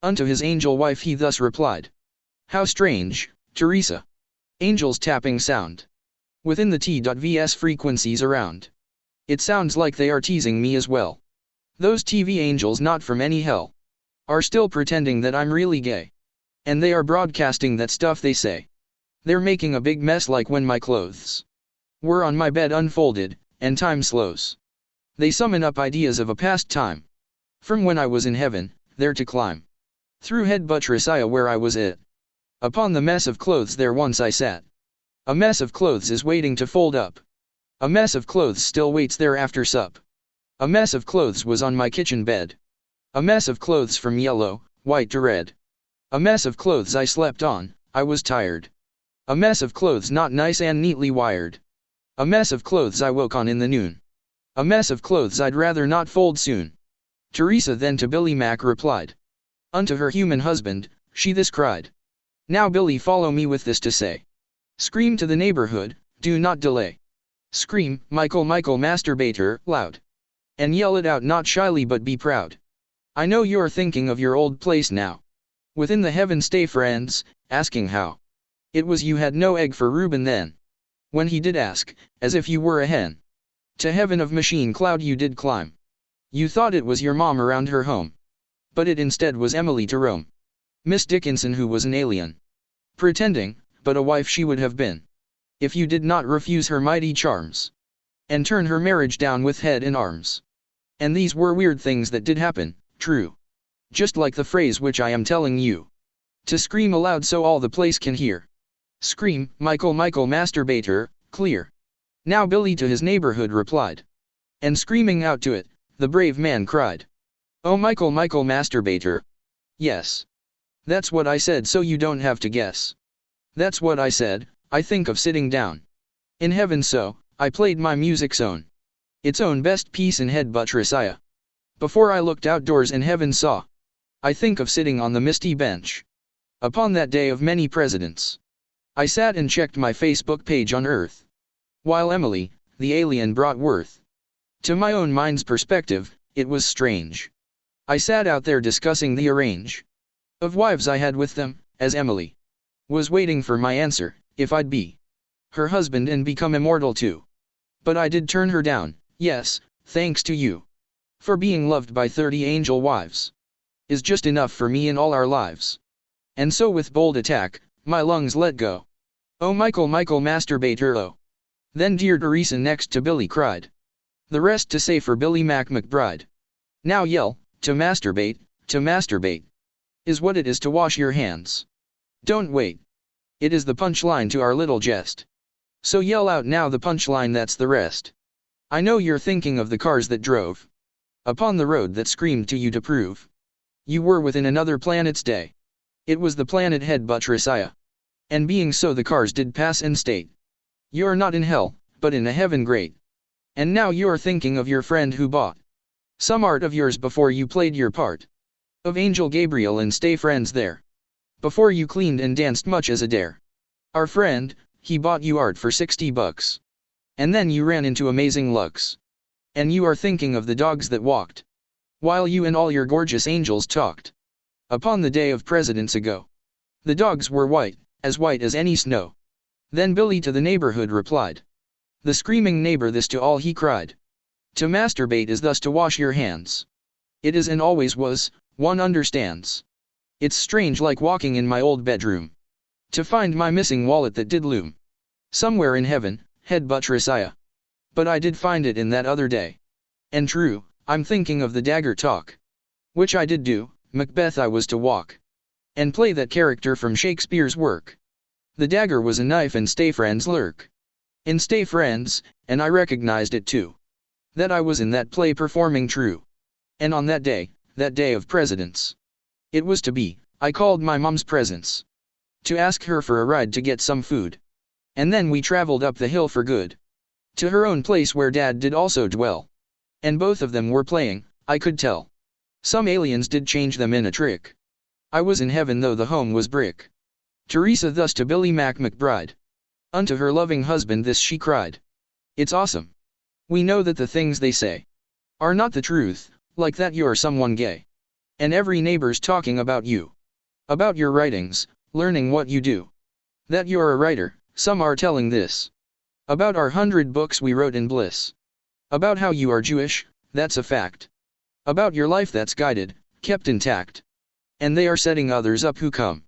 Unto his angel wife he thus replied. How strange, Teresa. Angels tapping sound. Within the T.Vs frequencies around. It sounds like they are teasing me as well. Those TV angels not from any hell. Are still pretending that I'm really gay. And they are broadcasting that stuff they say. They're making a big mess like when my clothes were on my bed unfolded, and time slows. They summon up ideas of a past time. From when I was in heaven, there to climb. Through head buttress where I was it. Upon the mess of clothes there once I sat. A mess of clothes is waiting to fold up. A mess of clothes still waits there after sup. A mess of clothes was on my kitchen bed. A mess of clothes from yellow, white to red. A mess of clothes I slept on, I was tired. A mess of clothes not nice and neatly wired. A mess of clothes I woke on in the noon. A mess of clothes I'd rather not fold soon. Teresa then to Billy Mack replied. Unto her human husband, she this cried. Now Billy follow me with this to say. Scream to the neighborhood, do not delay. Scream, Michael masturbator, loud. And yell it out not shyly but be proud. I know you're thinking of your old place now. Within the heaven stay friends, asking how. It was you had no egg for Reuben then. When he did ask, as if you were a hen. To heaven of machine cloud you did climb. You thought it was your mom around her home. But it instead was Emily to Rome. Miss Dickinson who was an alien. Pretending, but a wife she would have been. If you did not refuse her mighty charms. And turn her marriage down with head and arms. And these were weird things that did happen, true. Just like the phrase which I am telling you. To scream aloud so all the place can hear. Scream, Michael masturbator, clear. Now Billy to his neighborhood replied. And screaming out to it, the brave man cried. Oh Michael masturbator. Yes. That's what I said so you don't have to guess. That's what I said, I think of sitting down. In heaven so, I played my music's own. Its own best piece in head buttress Before I looked outdoors and heaven saw. I think of sitting on the misty bench. Upon that day of many presidents. I sat and checked my Facebook page on Earth. While Emily, the alien brought worth. To my own mind's perspective, it was strange. I sat out there discussing the arrange of wives I had with them, as Emily was waiting for my answer, if I'd be her husband and become immortal too. But I did turn her down, yes, thanks to you. For being loved by 30 angel wives is just enough for me in all our lives. And so with bold attack, my lungs let go. Oh Michael masturbator oh. Then dear Teresa next to Billy cried. The rest to say for Billy Mack McBride. Now yell, to masturbate, is what it is to wash your hands. Don't wait. It is the punchline to our little jest. So yell out now the punchline that's the rest. I know you're thinking of the cars that drove upon the road that screamed to you to prove you were within another planet's day. It was the planet head buttress And being so the cars did pass and state. You're not in hell, but in a heaven great. And now you're thinking of your friend who bought some art of yours before you played your part of Angel Gabriel and stay friends there. Before you cleaned and danced much as a dare. Our friend, he bought you art for $60. And then you ran into amazing looks. And you are thinking of the dogs that walked. While you and all your gorgeous angels talked. Upon the day of presidents ago. The dogs were white as any snow. Then Billy to the neighborhood replied. The screaming neighbor this to all he cried. To masturbate is thus to wash your hands. It is and always was, one understands. It's strange like walking in my old bedroom. To find my missing wallet that did loom. Somewhere in heaven, head buttress I. But I did find it in that other day. And true, I'm thinking of the dagger talk. Which I did do, Macbeth I was to walk. And play that character from Shakespeare's work. The dagger was a knife and stay friends lurk. In stay friends, and I recognized it too. That I was in that play performing true. And on that day of presidents. It was to be, I called my mom's presence. To ask her for a ride to get some food. And then we traveled up the hill for good. To her own place where Dad did also dwell. And both of them were playing, I could tell. Some aliens did change them in a trick. I was in heaven though the home was brick. Teresa thus to Billy McBride. Unto her loving husband this she cried. It's awesome. We know that the things they say are not the truth, like that you're someone gay. And every neighbor's talking about you. About your writings, learning what you do. That you're a writer, some are telling this. About our 100 books we wrote in bliss. About how you are Jewish, that's a fact. About your life that's guided, kept intact. And they are setting others up who come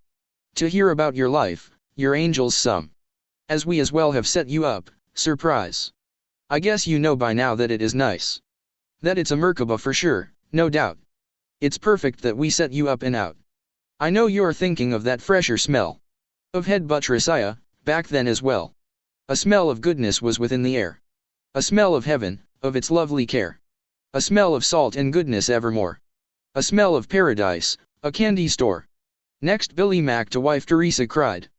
to hear about your life, your angels some. As we as well have set you up, surprise. I guess you know by now that it is nice. That it's a Merkaba for sure, no doubt. It's perfect that we set you up and out. I know you're thinking of that fresher smell. Of head buttress I, back then as well. A smell of goodness was within the air. A smell of heaven, of its lovely care. A smell of salt and goodness evermore. A smell of paradise, a candy store. Next Billy Mac to wife Teresa cried.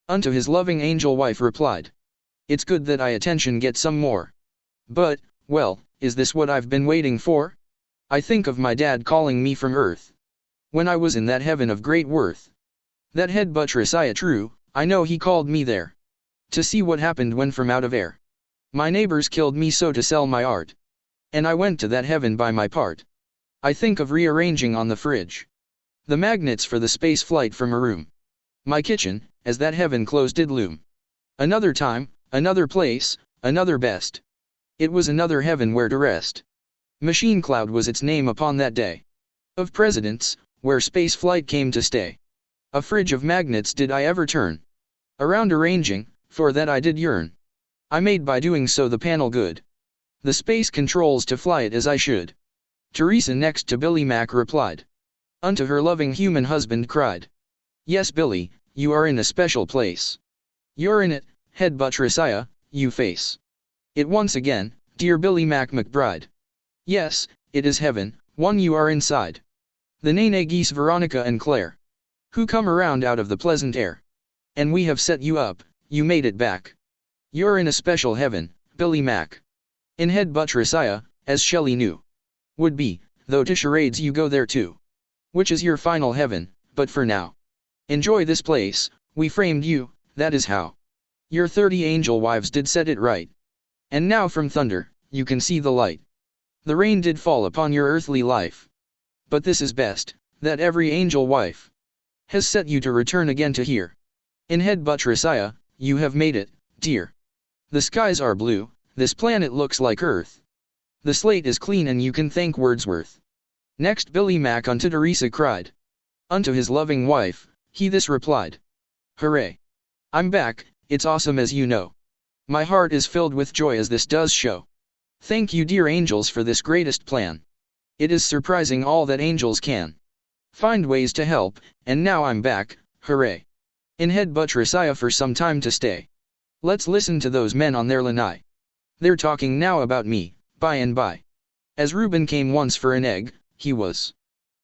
Unto his loving angel wife replied. It's good that I attention get some more. But, well, is this what I've been waiting for? I think of my dad calling me from earth. When I was in that heaven of great worth. That head buttress I true, I know he called me there. To see what happened when from out of air. My neighbors killed me so to sell my art. And I went to that heaven by my part. I think of rearranging on the fridge the magnets for the space flight from a room. My kitchen, as that heaven close did loom. Another time, another place, another best. It was another heaven where to rest. Machine Cloud was its name upon that day. Of presidents, where space flight came to stay. A fridge of magnets did I ever turn. Around arranging, for that I did yearn. I made by doing so the panel good. The space controls to fly it as I should. Teresa next to Billy Mac replied. Unto her loving human husband cried. Yes Billy, you are in a special place. You're in it, head buttress I, you face. It once again, dear Billy McBride. Yes, it is heaven, one you are inside. The Nene geese Veronica and Claire. Who come around out of the pleasant air. And we have set you up, you made it back. You're in a special heaven, Billy Mac. In head buttress I, as Shelley knew. Would be, though to charades you go there too. Which is your final heaven, but for now. Enjoy this place, we framed you, that is how. Your 30 angel wives did set it right. And now from thunder, you can see the light. The rain did fall upon your earthly life. But this is best, that every angel wife has set you to return again to here. In head buttress I, you have made it, dear. The skies are blue, this planet looks like Earth. The slate is clean and you can thank Wordsworth. Next Billy Mac unto Teresa cried. Unto his loving wife, he this replied. Hooray! I'm back, it's awesome as you know. My heart is filled with joy as this does show. Thank you dear angels for this greatest plan. It is surprising all that angels can find ways to help, and now I'm back, hooray. In head buttress I for some time to stay. Let's listen to those men on their lanai. They're talking now about me, by and by. As Reuben came once for an egg, he was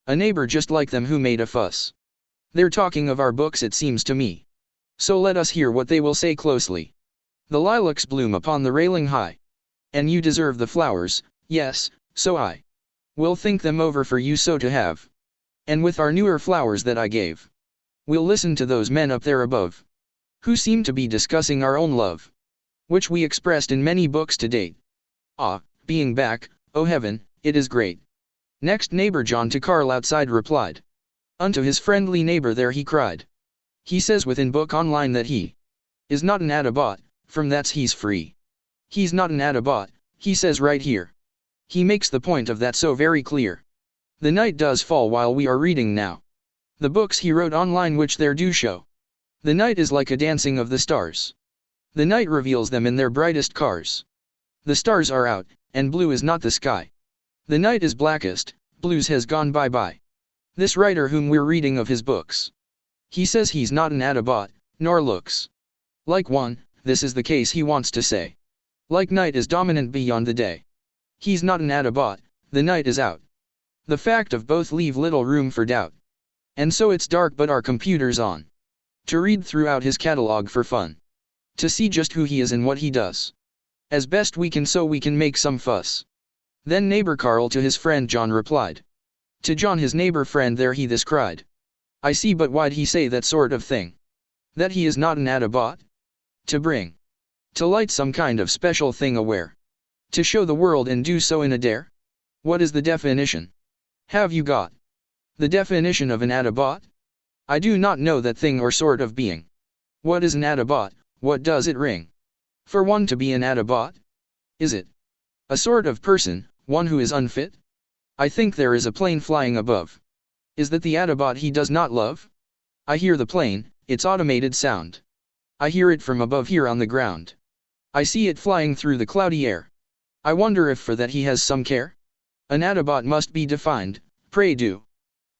a neighbor just like them who made a fuss. They're talking of our books it seems to me. So let us hear what they will say closely. The lilacs bloom upon the railing high. And you deserve the flowers, yes, so I will think them over for you so to have. And with our newer flowers that I gave, we'll listen to those men up there above, who seem to be discussing our own love, which we expressed in many books to date. Ah, being back, oh heaven, it is great. Next neighbor John to Carl outside replied. Unto his friendly neighbor there he cried. He says within book online that he is not an Atabot, from that's he's free. He's not an Autobot, he says right here. He makes the point of that so very clear. The night does fall while we are reading now. The books he wrote online which there do show. The night is like a dancing of the stars. The night reveals them in their brightest cars. The stars are out, and blue is not the sky. The night is blackest, blues has gone bye-bye. This writer whom we're reading of his books. He says he's not an Autobot, nor looks like one, this is the case he wants to say. Like night is dominant beyond the day. He's not an Autobot, the night is out. The fact of both leave little room for doubt. And so it's dark but our computer's on. To read throughout his catalog for fun. To see just who he is and what he does. As best we can so we can make some fuss. Then neighbor Carl to his friend John replied. To John his neighbor friend there he this cried. I see but why'd he say that sort of thing? That he is not an Autobot? To bring to light some kind of special thing aware. To show the world and do so in a dare? What is the definition? Have you got the definition of an Autobot? I do not know that thing or sort of being. What is an Autobot, what does it ring? For one to be an Autobot? Is it a sort of person, one who is unfit? I think there is a plane flying above. Is that the Autobot he does not love? I hear the plane, its automated sound. I hear it from above here on the ground. I see it flying through the cloudy air. I wonder if for that he has some care? An Autobot must be defined, pray do.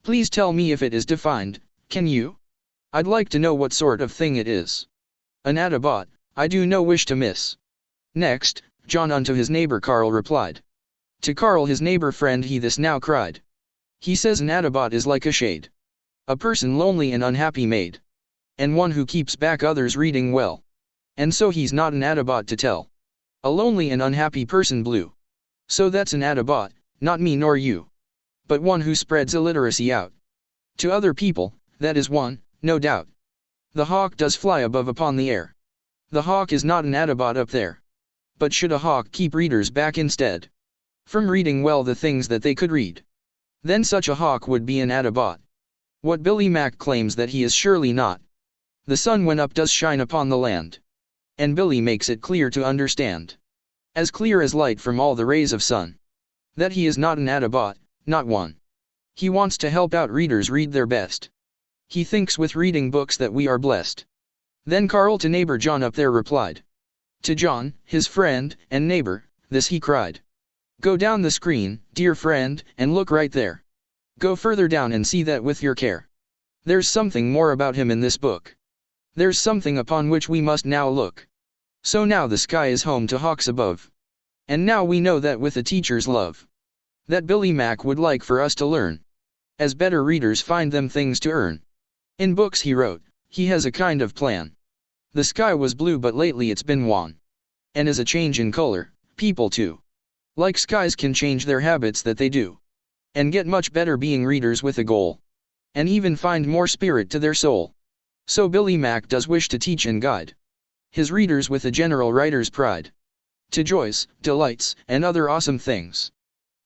Please tell me if it is defined, can you? I'd like to know what sort of thing it is. An Autobot, I do no wish to miss. Next, John unto his neighbor Carl replied. To Carl his neighbor friend he this now cried. He says an Autobot is like a shade. A person lonely and unhappy made. And one who keeps back others reading well. And so he's not an Autobot to tell. A lonely and unhappy person blue. So that's an Autobot, not me nor you. But one who spreads illiteracy out. To other people, that is one, no doubt. The hawk does fly above upon the air. The hawk is not an Autobot up there. But should a hawk keep readers back instead? From reading well the things that they could read. Then such a hawk would be an Autobot. What Billy Mack claims that he is surely not. The sun when up does shine upon the land. And Billy makes it clear to understand. As clear as light from all the rays of sun. That he is not an Autobot, not one. He wants to help out readers read their best. He thinks with reading books that we are blessed. Then Carl to neighbor John up there replied. To John, his friend, and neighbor, this he cried. Go down the screen, dear friend, and look right there. Go further down and see that with your care. There's something more about him in this book. There's something upon which we must now look. So now the sky is home to hawks above. And now we know that with a teacher's love. That Billy Mack would like for us to learn. As better readers find them things to earn. In books he wrote, he has a kind of plan. The sky was blue but lately it's been wan. And as a change in color, people too. Like skies can change their habits that they do. And get much better being readers with a goal. And even find more spirit to their soul. So Billy Mack does wish to teach and guide his readers with a general writer's pride. To joys, delights, and other awesome things.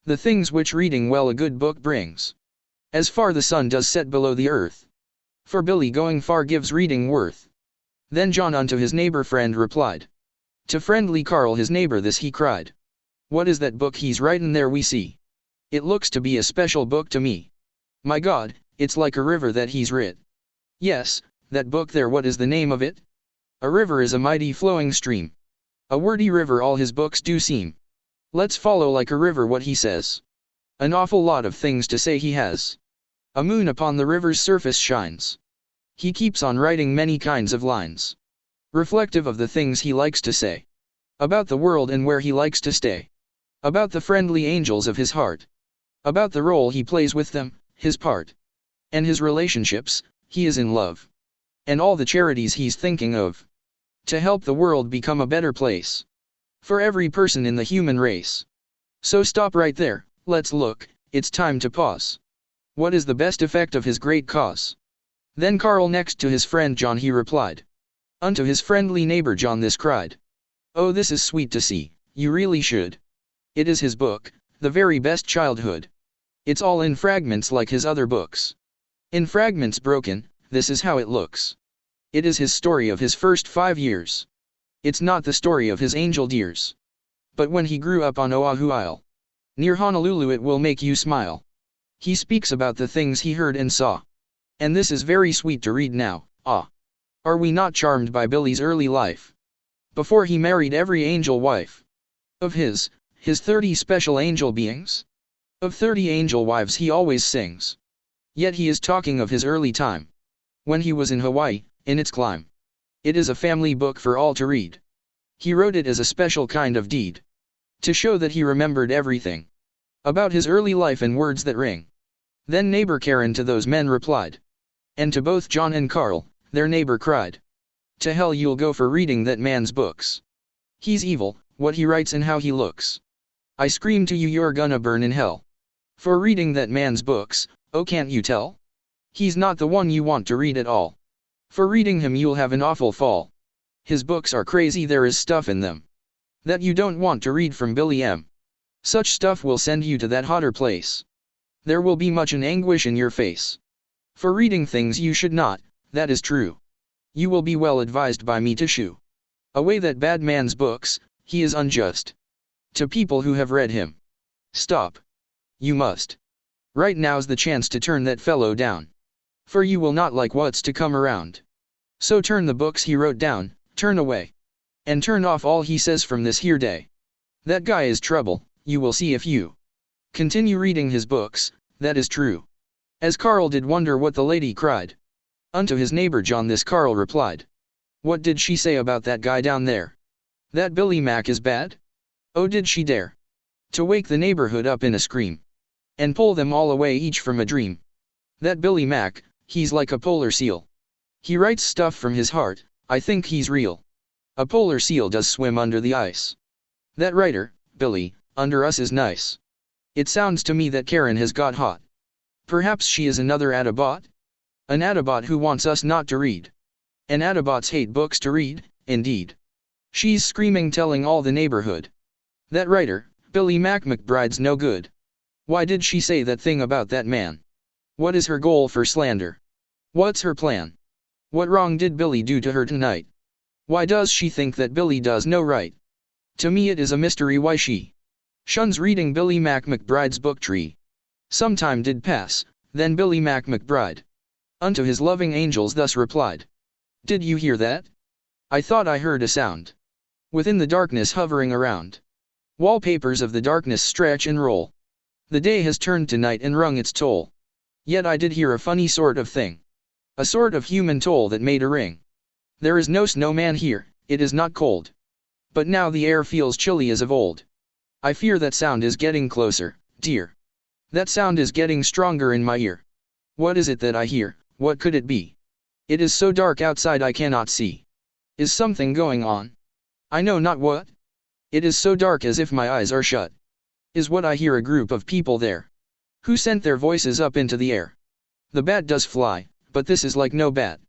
The things which reading well a good book brings. As far the sun does set below the earth. For Billy going far gives reading worth. Then John unto his neighbor friend replied. To friendly Carl his neighbor this he cried. What is that book he's writin' there we see? It looks to be a special book to me. My God, it's like a river that he's writ. Yes, that book there what is the name of it? A river is a mighty flowing stream. A wordy river all his books do seem. Let's follow like a river what he says. An awful lot of things to say he has. A moon upon the river's surface shines. He keeps on writing many kinds of lines. Reflective of the things he likes to say. About the world and where he likes to stay. About the friendly angels of his heart. About the role he plays with them, his part. And his relationships, he is in love. And all the charities he's thinking of. To help the world become a better place. For every person in the human race. So stop right there, let's look, it's time to pause. What is the best effect of his great cause? Then Carl next to his friend John he replied. Unto his friendly neighbor John this cried. Oh this is sweet to see, you really should. It is his book, the very best childhood. It's all in fragments like his other books. In fragments broken, this is how it looks. It is his story of his first 5 years. It's not the story of his angel dears. But when he grew up on Oahu Isle, near Honolulu, it will make you smile. He speaks about the things he heard and saw. And this is very sweet to read now. Ah! Are we not charmed by Billy's early life? Before he married every angel wife of his 30 special angel beings. Of 30 angel wives he always sings. Yet he is talking of his early time, when he was in Hawaii, in its clime. It is a family book for all to read. He wrote it as a special kind of deed, to show that he remembered everything about his early life in words that ring. Then neighbor Karen to those men replied, and to both John and Carl, their neighbor cried, "To hell you'll go for reading that man's books. He's evil, what he writes and how he looks. I scream to you you're gonna burn in hell, for reading that man's books. Oh, can't you tell? He's not the one you want to read at all. For reading him you'll have an awful fall. His books are crazy, there is stuff in them that you don't want to read from Billy M. Such stuff will send you to that hotter place. There will be much an anguish in your face. For reading things you should not, that is true. You will be well advised by me to shoo away that bad man's books, he is unjust to people who have read him. Stop. You must. Right now's the chance to turn that fellow down. For you will not like what's to come around. So turn the books he wrote down, turn away. And turn off all he says from this here day. That guy is trouble, you will see if you continue reading his books, that is true." As Carl did wonder what the lady cried, unto his neighbor John this Carl replied, "What did she say about that guy down there? That Billy Mack is bad? Oh, did she dare to wake the neighborhood up in a scream, and pull them all away each from a dream? That Billy Mack, he's like a polar seal. He writes stuff from his heart, I think he's real. A polar seal does swim under the ice. That writer, Billy, under us is nice. It sounds to me that Karen has got hot. Perhaps she is another Autobot? An Autobot who wants us not to read. And Autobots hate books to read, indeed. She's screaming telling all the neighborhood. That writer, Billy Mack McBride's no good. Why did she say that thing about that man? What is her goal for slander? What's her plan? What wrong did Billy do to her tonight? Why does she think that Billy does no right? To me it is a mystery why she shuns reading Billy Mack McBride's book tree." Some time did pass, then Billy Mack McBride unto his loving angels thus replied, "Did you hear that? I thought I heard a sound within the darkness hovering around. Wallpapers of the darkness stretch and roll. The day has turned to night and rung its toll. Yet I did hear a funny sort of thing, a sort of human toll that made a ring. There is no snowman here, it is not cold. But now the air feels chilly as of old. I fear that sound is getting closer, dear. That sound is getting stronger in my ear. What is it that I hear, what could it be? It is so dark outside I cannot see. Is something going on? I know not what. It is so dark as if my eyes are shut. Is what I hear a group of people there, who sent their voices up into the air. The bat does fly, but this is like no bat.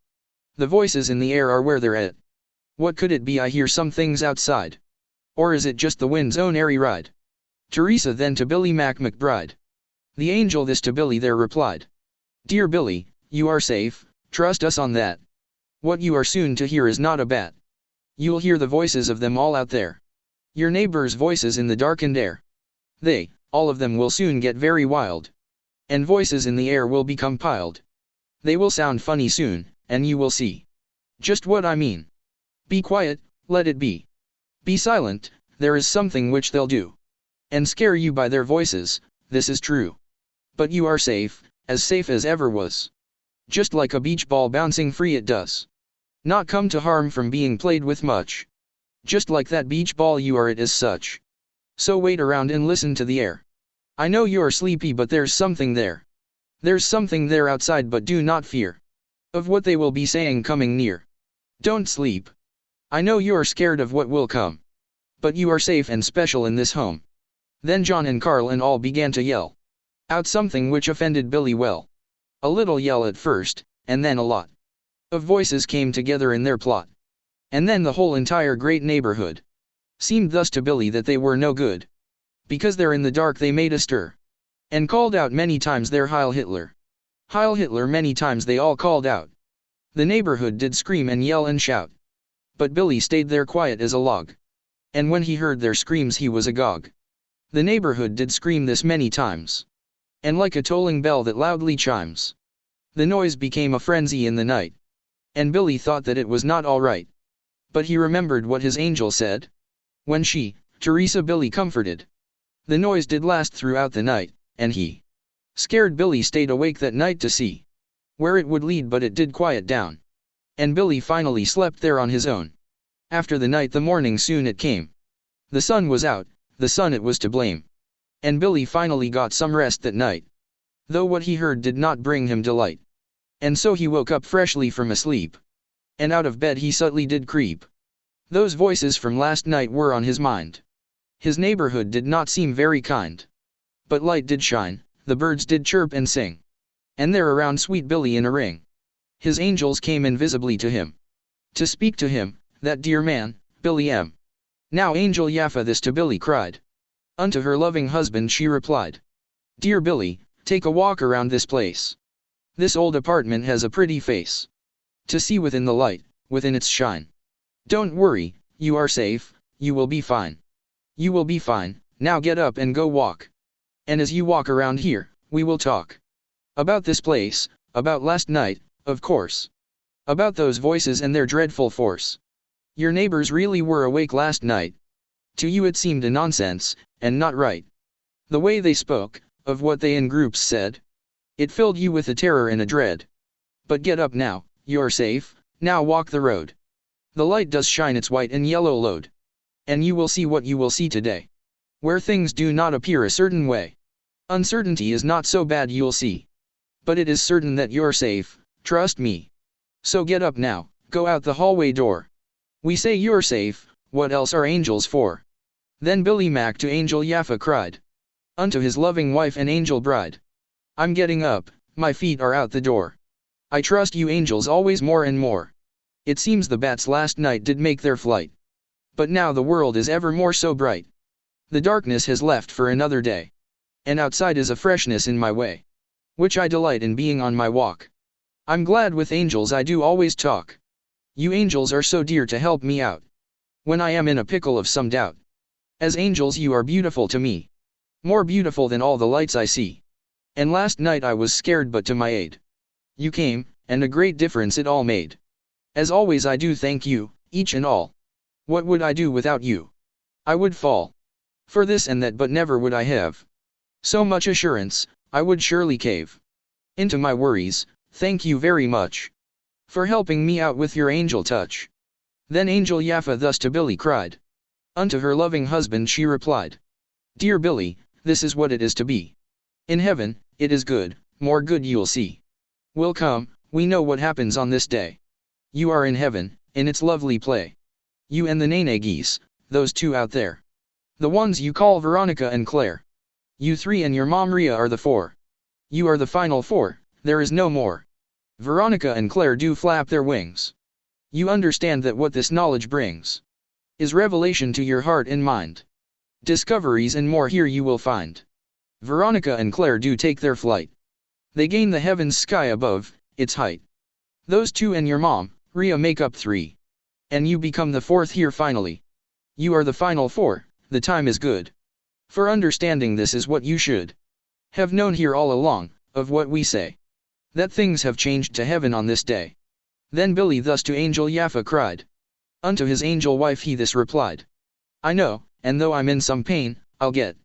The voices in the air are where they're at. What could it be? I hear some things outside. Or is it just the wind's own airy ride?" Teresa then to Billy Mack McBride. The angel this to Billy there replied, "Dear Billy, you are safe, trust us on that. What you are soon to hear is not a bat. You'll hear the voices of them all out there. Your neighbors' voices in the darkened air. They, all of them will soon get very wild. And voices in the air will become piled. They will sound funny soon, and you will see just what I mean. Be quiet, let it be. Be silent, there is something which they'll do, and scare you by their voices, this is true. But you are safe as ever was. Just like a beach ball bouncing free it does not come to harm from being played with much. Just like that beach ball you are it as such. So wait around and listen to the air. I know you're sleepy but there's something there. There's something there outside but do not fear of what they will be saying coming near. Don't sleep. I know you're scared of what will come. But you are safe and special in this home." Then John and Carl and all began to yell out something which offended Billy well. A little yell at first, and then a lot of voices came together in their plot. And then the whole entire great neighborhood seemed thus to Billy that they were no good. Because there in the dark they made a stir, and called out many times their Heil Hitler. Heil Hitler many times they all called out. The neighborhood did scream and yell and shout. But Billy stayed there quiet as a log. And when he heard their screams he was agog. The neighborhood did scream this many times. And like a tolling bell that loudly chimes, the noise became a frenzy in the night. And Billy thought that it was not all right. But he remembered what his angel said. When she, Teresa Billy comforted. The noise did last throughout the night, and he, scared Billy stayed awake that night to see where it would lead, but it did quiet down. And Billy finally slept there on his own. After the night the morning soon it came. The sun was out, the sun it was to blame. And Billy finally got some rest that night, though what he heard did not bring him delight. And so he woke up freshly from a sleep, and out of bed he subtly did creep. Those voices from last night were on his mind. His neighborhood did not seem very kind, but light did shine, the birds did chirp and sing, and there around sweet Billy in a ring, his angels came invisibly to him, to speak to him, that dear man, Billy M. Now Angel Yaffa this to Billy cried. Unto her loving husband she replied, Dear Billy, take a walk around this place. This old apartment has a pretty face to see within the light, within its shine. Don't worry, you are safe, you will be fine. You will be fine, now get up and go walk. And as you walk around here, we will talk about this place, about last night, of course. About those voices and their dreadful force. Your neighbors really were awake last night. To you it seemed a nonsense, and not right. The way they spoke, of what they in groups said. It filled you with a terror and a dread. But get up now, you're safe, now walk the road. The light does shine its white and yellow load. And you will see what you will see today. Where things do not appear a certain way. Uncertainty is not so bad, you'll see. But it is certain that you're safe, trust me. So get up now, go out the hallway door. We say you're safe, what else are angels for? Then Billy Mack to Angel Yaffa cried. Unto his loving wife and angel bride. I'm getting up, my feet are out the door. I trust you angels always more and more. It seems the bats last night did make their flight. But now the world is ever more so bright. The darkness has left for another day. And outside is a freshness in my way, which I delight in being on my walk. I'm glad with angels I do always talk. You angels are so dear to help me out when I am in a pickle of some doubt. As angels you are beautiful to me, more beautiful than all the lights I see. And last night I was scared, but to my aid you came, and a great difference it all made. As always I do thank you, each and all. What would I do without you? I would fall for this and that, but never would I have so much assurance, I would surely cave into my worries. Thank you very much for helping me out with your angel touch. Then Angel Yaffa thus to Billy cried. Unto her loving husband she replied. Dear Billy, this is what it is to be in heaven, it is good, more good you'll see will come, we know what happens on this day. You are in heaven, in its lovely play. You and the Nene geese, those two out there. The ones you call Veronica and Claire. You three and your mom Rhea are the four. You are the final four, there is no more. Veronica and Claire do flap their wings. You understand that what this knowledge brings is revelation to your heart and mind. Discoveries and more here you will find. Veronica and Claire do take their flight. They gain the heaven's sky above, its height. Those two and your mom, Rhea, make up three. And you become the fourth here finally. You are the final four, the time is good. For understanding this is what you should have known here all along, of what we say. That things have changed to heaven on this day. Then Billy thus to Angel Yaffa cried. Unto his angel wife he this replied. I know, and though I'm in some pain, I'll get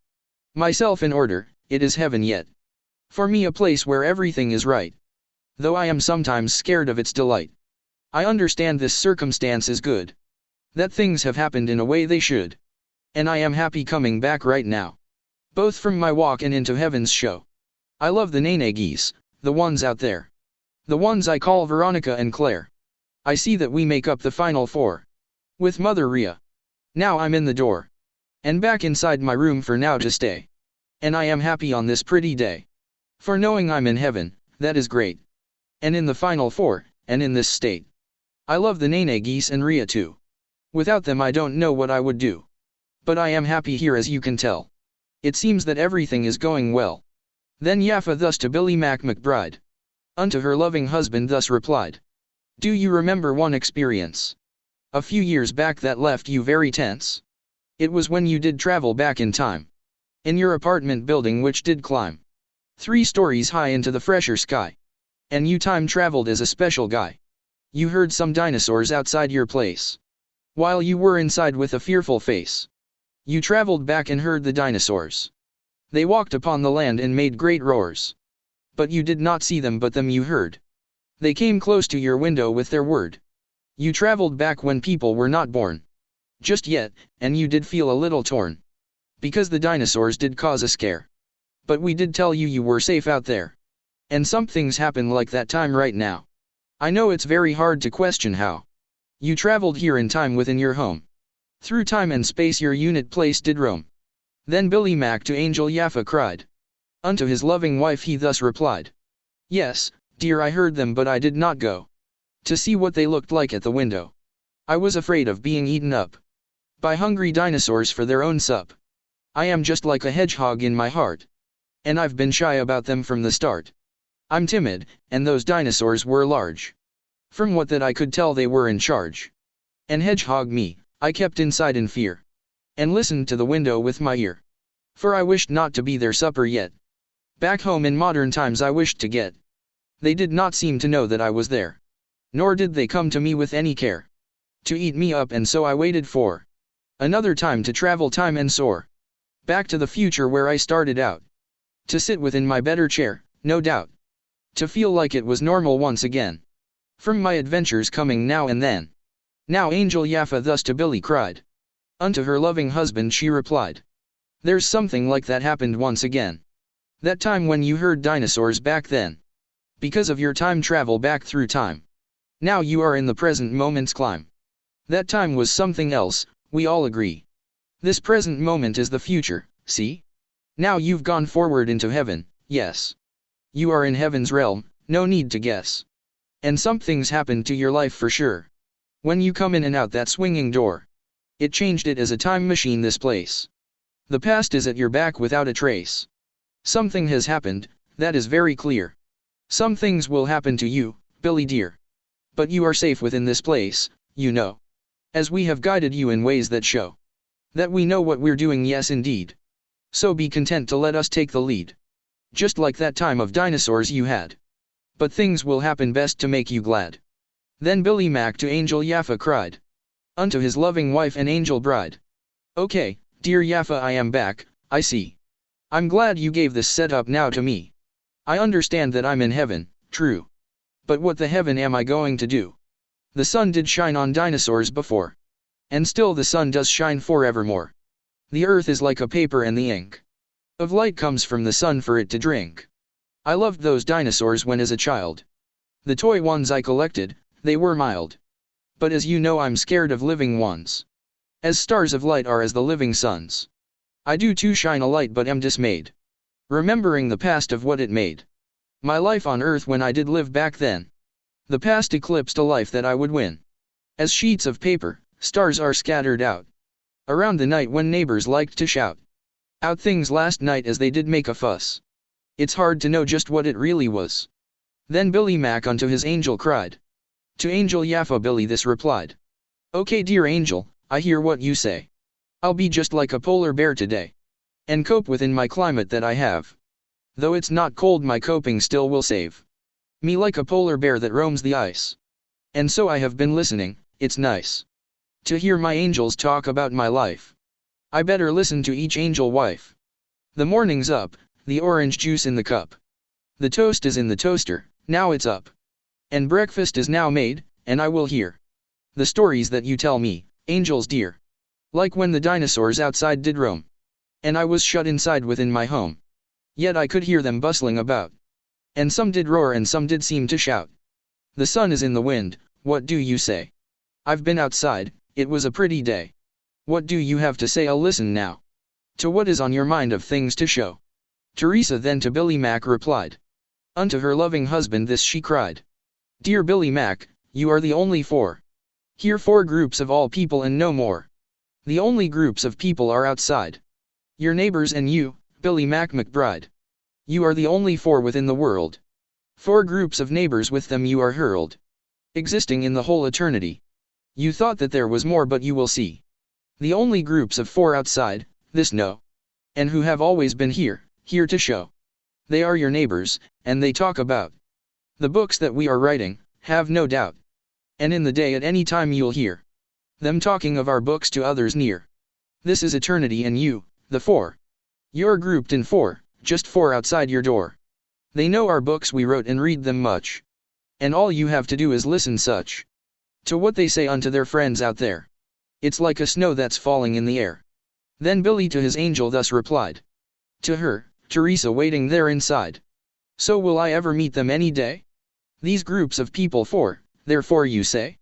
myself in order, it is heaven yet. For me a place where everything is right. Though I am sometimes scared of its delight. I understand this circumstance is good. That things have happened in a way they should. And I am happy coming back right now. Both from my walk and into heaven's show. I love the Nene geese, the ones out there. The ones I call Veronica and Claire. I see that we make up the final four. With Mother Rhea. Now I'm in the door. And back inside my room for now to stay. And I am happy on this pretty day. For knowing I'm in heaven, that is great. And in the final four, and in this state. I love the Nene geese and Rhea too. Without them I don't know what I would do. But I am happy here as you can tell. It seems that everything is going well. Then Yaffa thus to Billy Mack McBride. Unto her loving husband thus replied. Do you remember one experience? A few years back that left you very tense? It was when you did travel back in time. In your apartment building which did climb 3 stories high into the fresher sky. And you time traveled as a special guy. You heard some dinosaurs outside your place. While you were inside with a fearful face. You traveled back and heard the dinosaurs. They walked upon the land and made great roars. But you did not see them, but them you heard. They came close to your window with their word. You traveled back when people were not born just yet, and you did feel a little torn. Because the dinosaurs did cause a scare. But we did tell you you were safe out there. And some things happen like that time right now. I know it's very hard to question how. You traveled here in time within your home. Through time and space your unit place did roam. Then Billy Mack to Angel Yaffa cried. Unto his loving wife he thus replied. Yes, dear, I heard them, but I did not go to see what they looked like at the window. I was afraid of being eaten up by hungry dinosaurs for their own sup. I am just like a hedgehog in my heart. And I've been shy about them from the start. I'm timid, and those dinosaurs were large. From what that I could tell they were in charge. And hedgehog me, I kept inside in fear. And listened to the window with my ear. For I wished not to be their supper yet. Back home in modern times I wished to get. They did not seem to know that I was there. Nor did they come to me with any care to eat me up, and so I waited for another time to travel time and soar back to the future where I started out. To sit within my better chair, no doubt. To feel like it was normal once again. From my adventures coming now and then. Now Angel Yaffa thus to Billy cried. Unto her loving husband she replied. There's something like that happened once again. That time when you heard dinosaurs back then. Because of your time travel back through time. Now you are in the present moment's climb. That time was something else, we all agree. This present moment is the future, see? Now you've gone forward into heaven, yes. You are in heaven's realm, no need to guess. And some things happened to your life for sure. When you come in and out that swinging door. It changed it as a time machine, this place. The past is at your back without a trace. Something has happened, that is very clear. Some things will happen to you, Billy dear. But you are safe within this place, you know. As we have guided you in ways that show that we know what we're doing, yes indeed. So be content to let us take the lead. Just like that time of dinosaurs you had. But things will happen best to make you glad. Then Billy Mack to Angel Yaffa cried. Unto his loving wife and angel bride. Okay, dear Yaffa, I am back, I see. I'm glad you gave this setup now to me. I understand that I'm in heaven, true. But what the heaven am I going to do? The sun did shine on dinosaurs before. And still the sun does shine forevermore. The earth is like a paper, and the ink of light comes from the sun for it to drink. I loved those dinosaurs when as a child. The toy ones I collected, they were mild. But as you know, I'm scared of living ones. As stars of light are as the living suns. I do too shine a light, but am dismayed. Remembering the past of what it made. My life on earth when I did live back then. The past eclipsed a life that I would win. As sheets of paper, stars are scattered out. Around the night when neighbors liked to shout out things last night as they did make a fuss. It's hard to know just what it really was. Then Billy Mack unto his angel cried. To Angel Yaffa Billy this replied. Okay dear angel, I hear what you say. I'll be just like a polar bear today. And cope within my climate that I have. Though it's not cold, my coping still will save me like a polar bear that roams the ice. And so I have been listening, it's nice to hear my angels talk about my life. I better listen to each angel wife. The morning's up, the orange juice in the cup. The toast is in the toaster, now it's up. And breakfast is now made, and I will hear the stories that you tell me, angels dear. Like when the dinosaurs outside did roam. And I was shut inside within my home. Yet I could hear them bustling about. And some did roar and some did seem to shout. The sun is in the wind, what do you say? I've been outside, it was a pretty day. What do you have to say? I'll listen now. To what is on your mind of things to show. Teresa then to Billy Mack replied. Unto her loving husband this she cried. Dear Billy Mack, you are the only four. Here 4 groups of all people and no more. The only groups of people are outside. Your neighbors and you, Billy Mack McBride. You are the only 4 within the world. 4 groups of neighbors, with them you are hurled. Existing in the whole eternity. You thought that there was more, but you will see. The only groups of 4 outside, this know. And who have always been here to show. They are your neighbors, and they talk about the books that we are writing, have no doubt. And in the day at any time you'll hear them talking of our books to others near. This is eternity and you, the 4. You're grouped in 4, just 4 outside your door. They know our books we wrote and read them much. And all you have to do is listen such to what they say unto their friends out there. It's like a snow that's falling in the air. Then Billy to his angel thus replied. To her, Teresa waiting there inside. So will I ever meet them any day? These groups of people 4, therefore you say?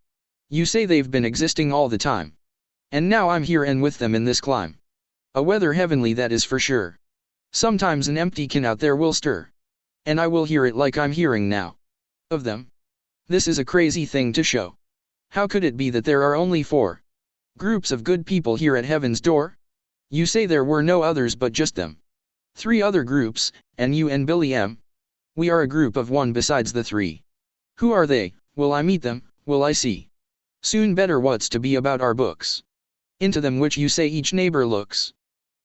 You say they've been existing all the time. And now I'm here and with them in this clime. A weather heavenly that is for sure. Sometimes an empty can out there will stir. And I will hear it like I'm hearing now. Of them. This is a crazy thing to show. How could it be that there are only 4 groups of good people here at heaven's door? You say there were no others but just them. 3 other groups, and you and Billy M. We are a group of 1 besides the 3. Who are they? Will I meet them? Will I see? Soon better what's to be about our books. Into them which you say each neighbor looks.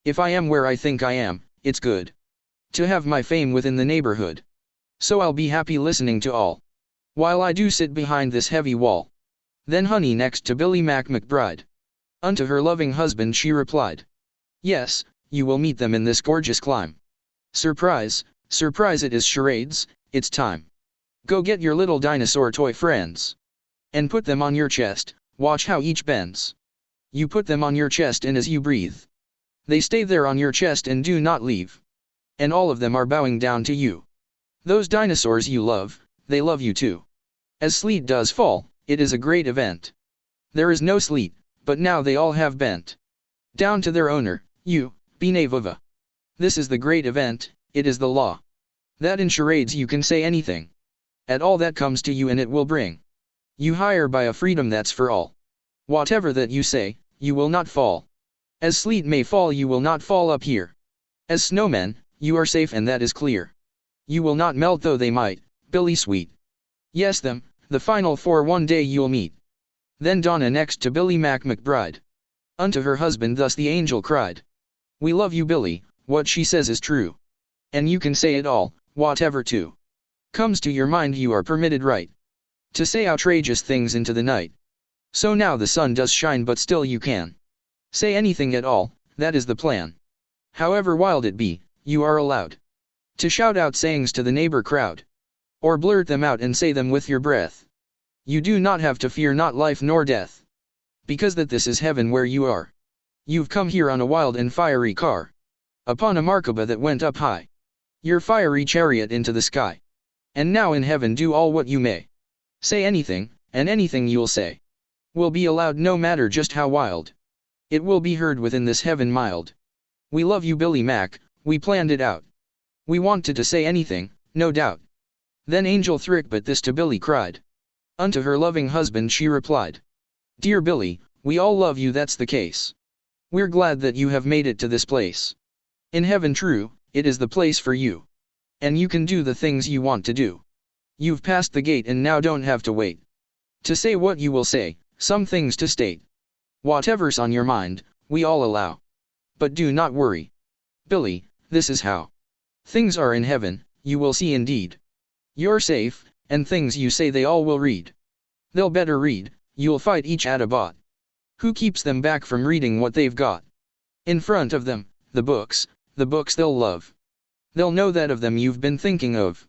If I am where I think I am, it's good to have my fame within the neighborhood. So I'll be happy listening to all, while I do sit behind this heavy wall. Then honey next to Billy McBride. Unto her loving husband she replied. Yes, you will meet them in this gorgeous clime. Surprise, surprise it is charades, it's time. Go get your little dinosaur toy friends. And put them on your chest, watch how each bends. You put them on your chest and as you breathe, they stay there on your chest and do not leave. And all of them are bowing down to you. Those dinosaurs you love, they love you too. As sleet does fall, it is a great event. There is no sleet, but now they all have bent down to their owner, you, Benevova. This is the great event, it is the law. That in charades you can say anything at all that comes to you and it will bring you higher by a freedom that's for all. Whatever that you say, you will not fall. As sleet may fall you will not fall up here. As snowmen, you are safe and that is clear. You will not melt though they might, Billy sweet. Yes them, the final 4 one day you'll meet. Then Donna next to Billy McBride. Unto her husband thus the angel cried. We love you Billy, what she says is true. And you can say it all, whatever too comes to your mind you are permitted right to say outrageous things into the night. So now the sun does shine but still you can say anything at all, that is the plan. However wild it be, you are allowed to shout out sayings to the neighbor crowd. Or blurt them out and say them with your breath. You do not have to fear not life nor death. Because that this is heaven where you are. You've come here on a wild and fiery car. Upon a Markaba that went up high. Your fiery chariot into the sky. And now in heaven do all what you may. Say anything, and anything you'll say will be allowed no matter just how wild. It will be heard within this heaven mild. We love you Billy Mac, we planned it out. We wanted to say anything, no doubt. Then Angel Thrick but this to Billy cried. Unto her loving husband she replied. Dear Billy, we all love you that's the case. We're glad that you have made it to this place. In heaven true, it is the place for you. And you can do the things you want to do. You've passed the gate and now don't have to wait to say what you will say, some things to state. Whatever's on your mind, we all allow. But do not worry. Billy, this is how things are in heaven, you will see indeed. You're safe, and things you say they all will read. They'll better read, you'll fight each Atabot. Who keeps them back from reading what they've got in front of them, the books they'll love. They'll know that of them you've been thinking of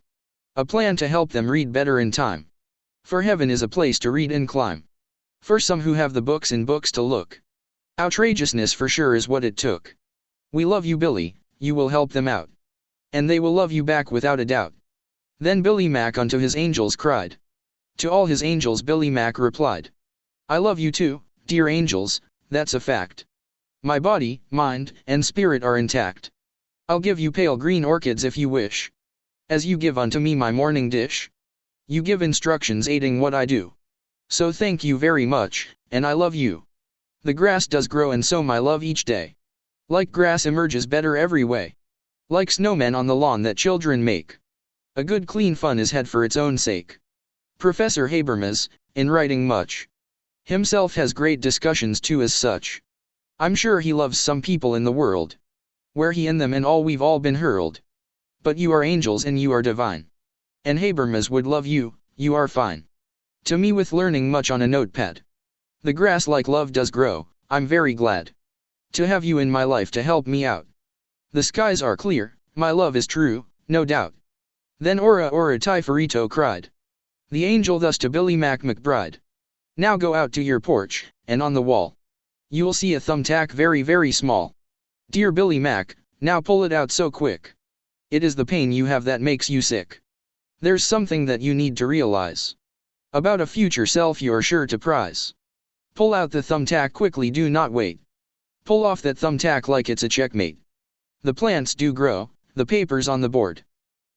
a plan to help them read better in time. For heaven is a place to read and climb. For some who have the books in books to look. Outrageousness for sure is what it took. We love you Billy, you will help them out. And they will love you back without a doubt. Then Billy Mac unto his angels cried. To all his angels Billy Mac replied. I love you too, dear angels, that's a fact. My body, mind, and spirit are intact. I'll give you pale green orchids if you wish. As you give unto me my morning dish. You give instructions aiding what I do. So thank you very much, and I love you. The grass does grow and so my love each day. Like grass emerges better every way. Like snowmen on the lawn that children make. A good clean fun is had for its own sake. Professor Habermas, in writing much, himself has great discussions too as such. I'm sure he loves some people in the world. Where he and them and all we've all been hurled. But you are angels and you are divine. And Habermas would love you, you are fine. To me with learning much on a notepad. The grass like love does grow, I'm very glad. To have you in my life to help me out. The skies are clear, my love is true, no doubt. Then ora ora Typhorito cried. The angel thus to Billy McBride. Now go out to your porch, and on the wall. You'll see a thumbtack very very small. Dear Billy Mac, now pull it out so quick. It is the pain you have that makes you sick. There's something that you need to realize. About a future self you're sure to prize. Pull out the thumbtack quickly, do not wait. Pull off that thumbtack like it's a checkmate. The plants do grow, the paper's on the board.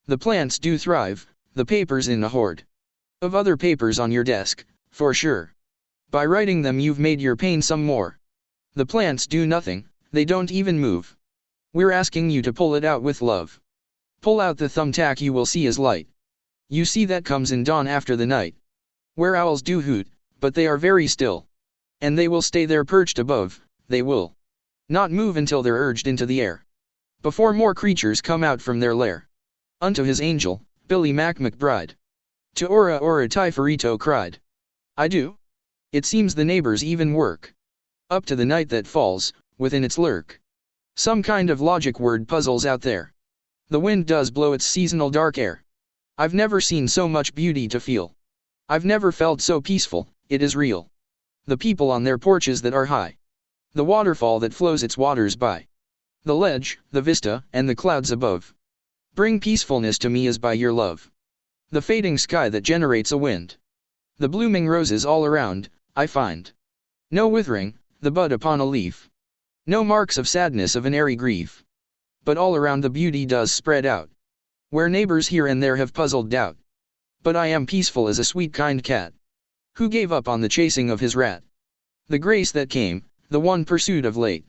The plants do thrive, the paper's in a hoard. Of other papers on your desk, for sure. By writing them you've made your pain some more. The plants do nothing, they don't even move. We're asking you to pull it out with love. Pull out the thumbtack, you will see is light. You see that comes in dawn after the night. Where owls do hoot, but they are very still. And they will stay there perched above, they will not move until they're urged into the air. Before more creatures come out from their lair. Unto his angel, Billy McBride. To ora ora Typhorito cried. I do? It seems the neighbors even work. Up to the night that falls, within its lurk. Some kind of logic word puzzles out there. The wind does blow its seasonal dark air. I've never seen so much beauty to feel. I've never felt so peaceful, it is real. The people on their porches that are high. The waterfall that flows its waters by. The ledge, the vista, and the clouds above. Bring peacefulness to me as by your love. The fading sky that generates a wind. The blooming roses all around, I find. No withering, the bud upon a leaf. No marks of sadness of an airy grief. But all around the beauty does spread out. Where neighbors here and there have puzzled doubt. But I am peaceful as a sweet kind cat. Who gave up on the chasing of his rat. The grace that came, the one pursued of late.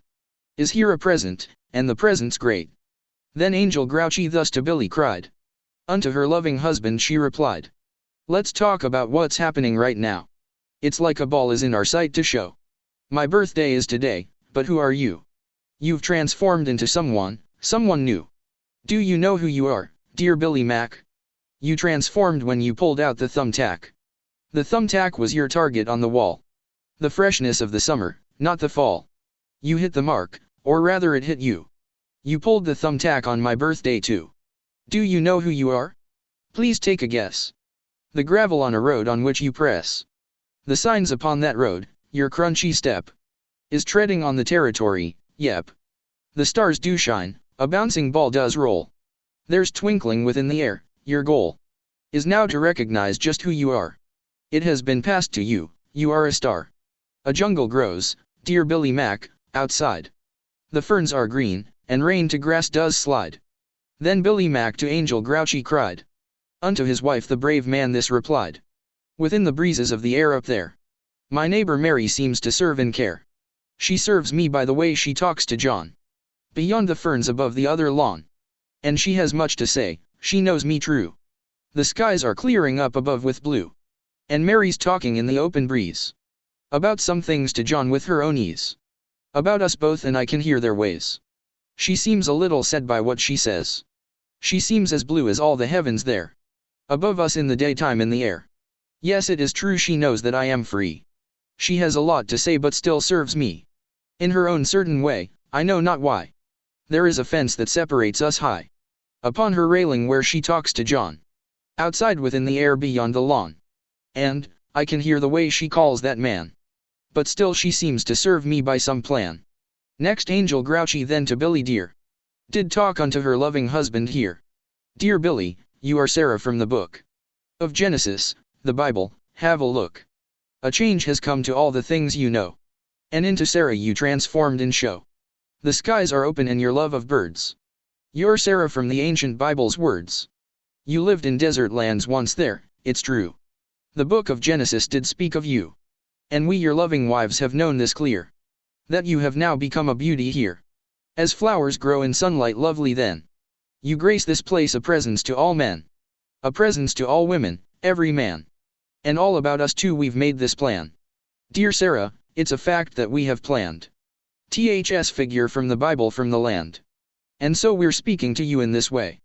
Is here a present, and the present's great. Then Angel Grouchy thus to Billy cried. Unto her loving husband she replied. Let's talk about what's happening right now. It's like a ball is in our sight to show. My birthday is today, but who are you? You've transformed into someone new. Do you know who you are, dear Billy Mac? You transformed when you pulled out the thumbtack. The thumbtack was your target on the wall. The freshness of the summer, not the fall. You hit the mark, or rather it hit you. You pulled the thumbtack on my birthday too. Do you know who you are? Please take a guess. The gravel on a road on which you press. The signs upon that road, your crunchy step. Is treading on the territory, yep. The stars do shine, a bouncing ball does roll. There's twinkling within the air, your goal. Is now to recognize just who you are. It has been passed to you, you are a star. A jungle grows, dear Billy Mac, outside. The ferns are green, and rain to grass does slide. Then Billy Mac to Angel Grouchy cried. Unto his wife the brave man this replied. Within the breezes of the air up there. My neighbor Mary seems to serve and care. She serves me by the way she talks to John. Beyond the ferns above the other lawn. And she has much to say, she knows me true. The skies are clearing up above with blue. And Mary's talking in the open breeze. About some things to John with her own ease. About us both and I can hear their ways. She seems a little said by what she says. She seems as blue as all the heavens there. Above us in the daytime in the air. Yes, it is true she knows that I am free. She has a lot to say but still serves me. In her own certain way, I know not why. There is a fence that separates us high. Upon her railing where she talks to John. Outside within the air beyond the lawn. And, I can hear the way she calls that man. But still she seems to serve me by some plan. Next Angel Grouchy then to Billy dear. Did talk unto her loving husband here. Dear Billy, you are Sarah from the book of Genesis, the Bible, have a look. A change has come to all the things you know. And into Sarah you transformed in show. The skies are open in your love of birds. You're Sarah from the ancient Bible's words. You lived in desert lands once there, it's true. The book of Genesis did speak of you. And we your loving wives have known this clear. That you have now become a beauty here. As flowers grow in sunlight lovely then. You grace this place a presence to all men. A presence to all women, every man. And all about us too we've made this plan. Dear Sarah, it's a fact that we have planned. THS figure from the Bible from the land. And so we're speaking to you in this way.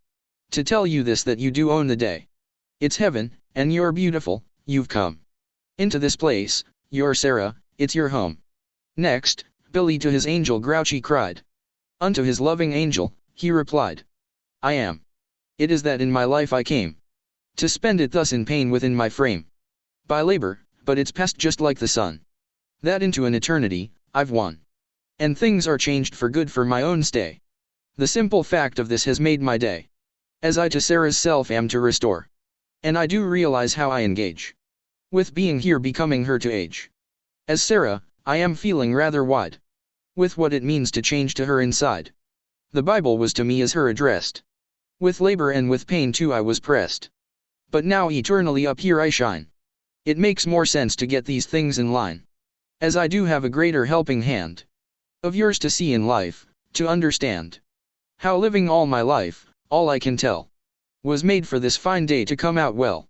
To tell you this, that you do own the day. It's heaven, and you're beautiful, you've come into this place, you're Sarah, it's your home. Next, Billy to his angel grouchy cried. Unto his loving angel, he replied. I am. It is that in my life I came to spend it thus in pain within my frame. By labor, but it's passed just like the sun. That into an eternity, I've won. And things are changed for good for my own stay. The simple fact of this has made my day. As I to Sarah's self am to restore. And I do realize how I engage with being here, becoming her to age. As Sarah, I am feeling rather wide with what it means to change to her inside. The Bible was to me as her addressed. With labor and with pain too I was pressed. But now eternally up here I shine. It makes more sense to get these things in line. As I do have a greater helping hand of yours to see in life, to understand how living all my life, all I can tell, was made for this fine day to come out well.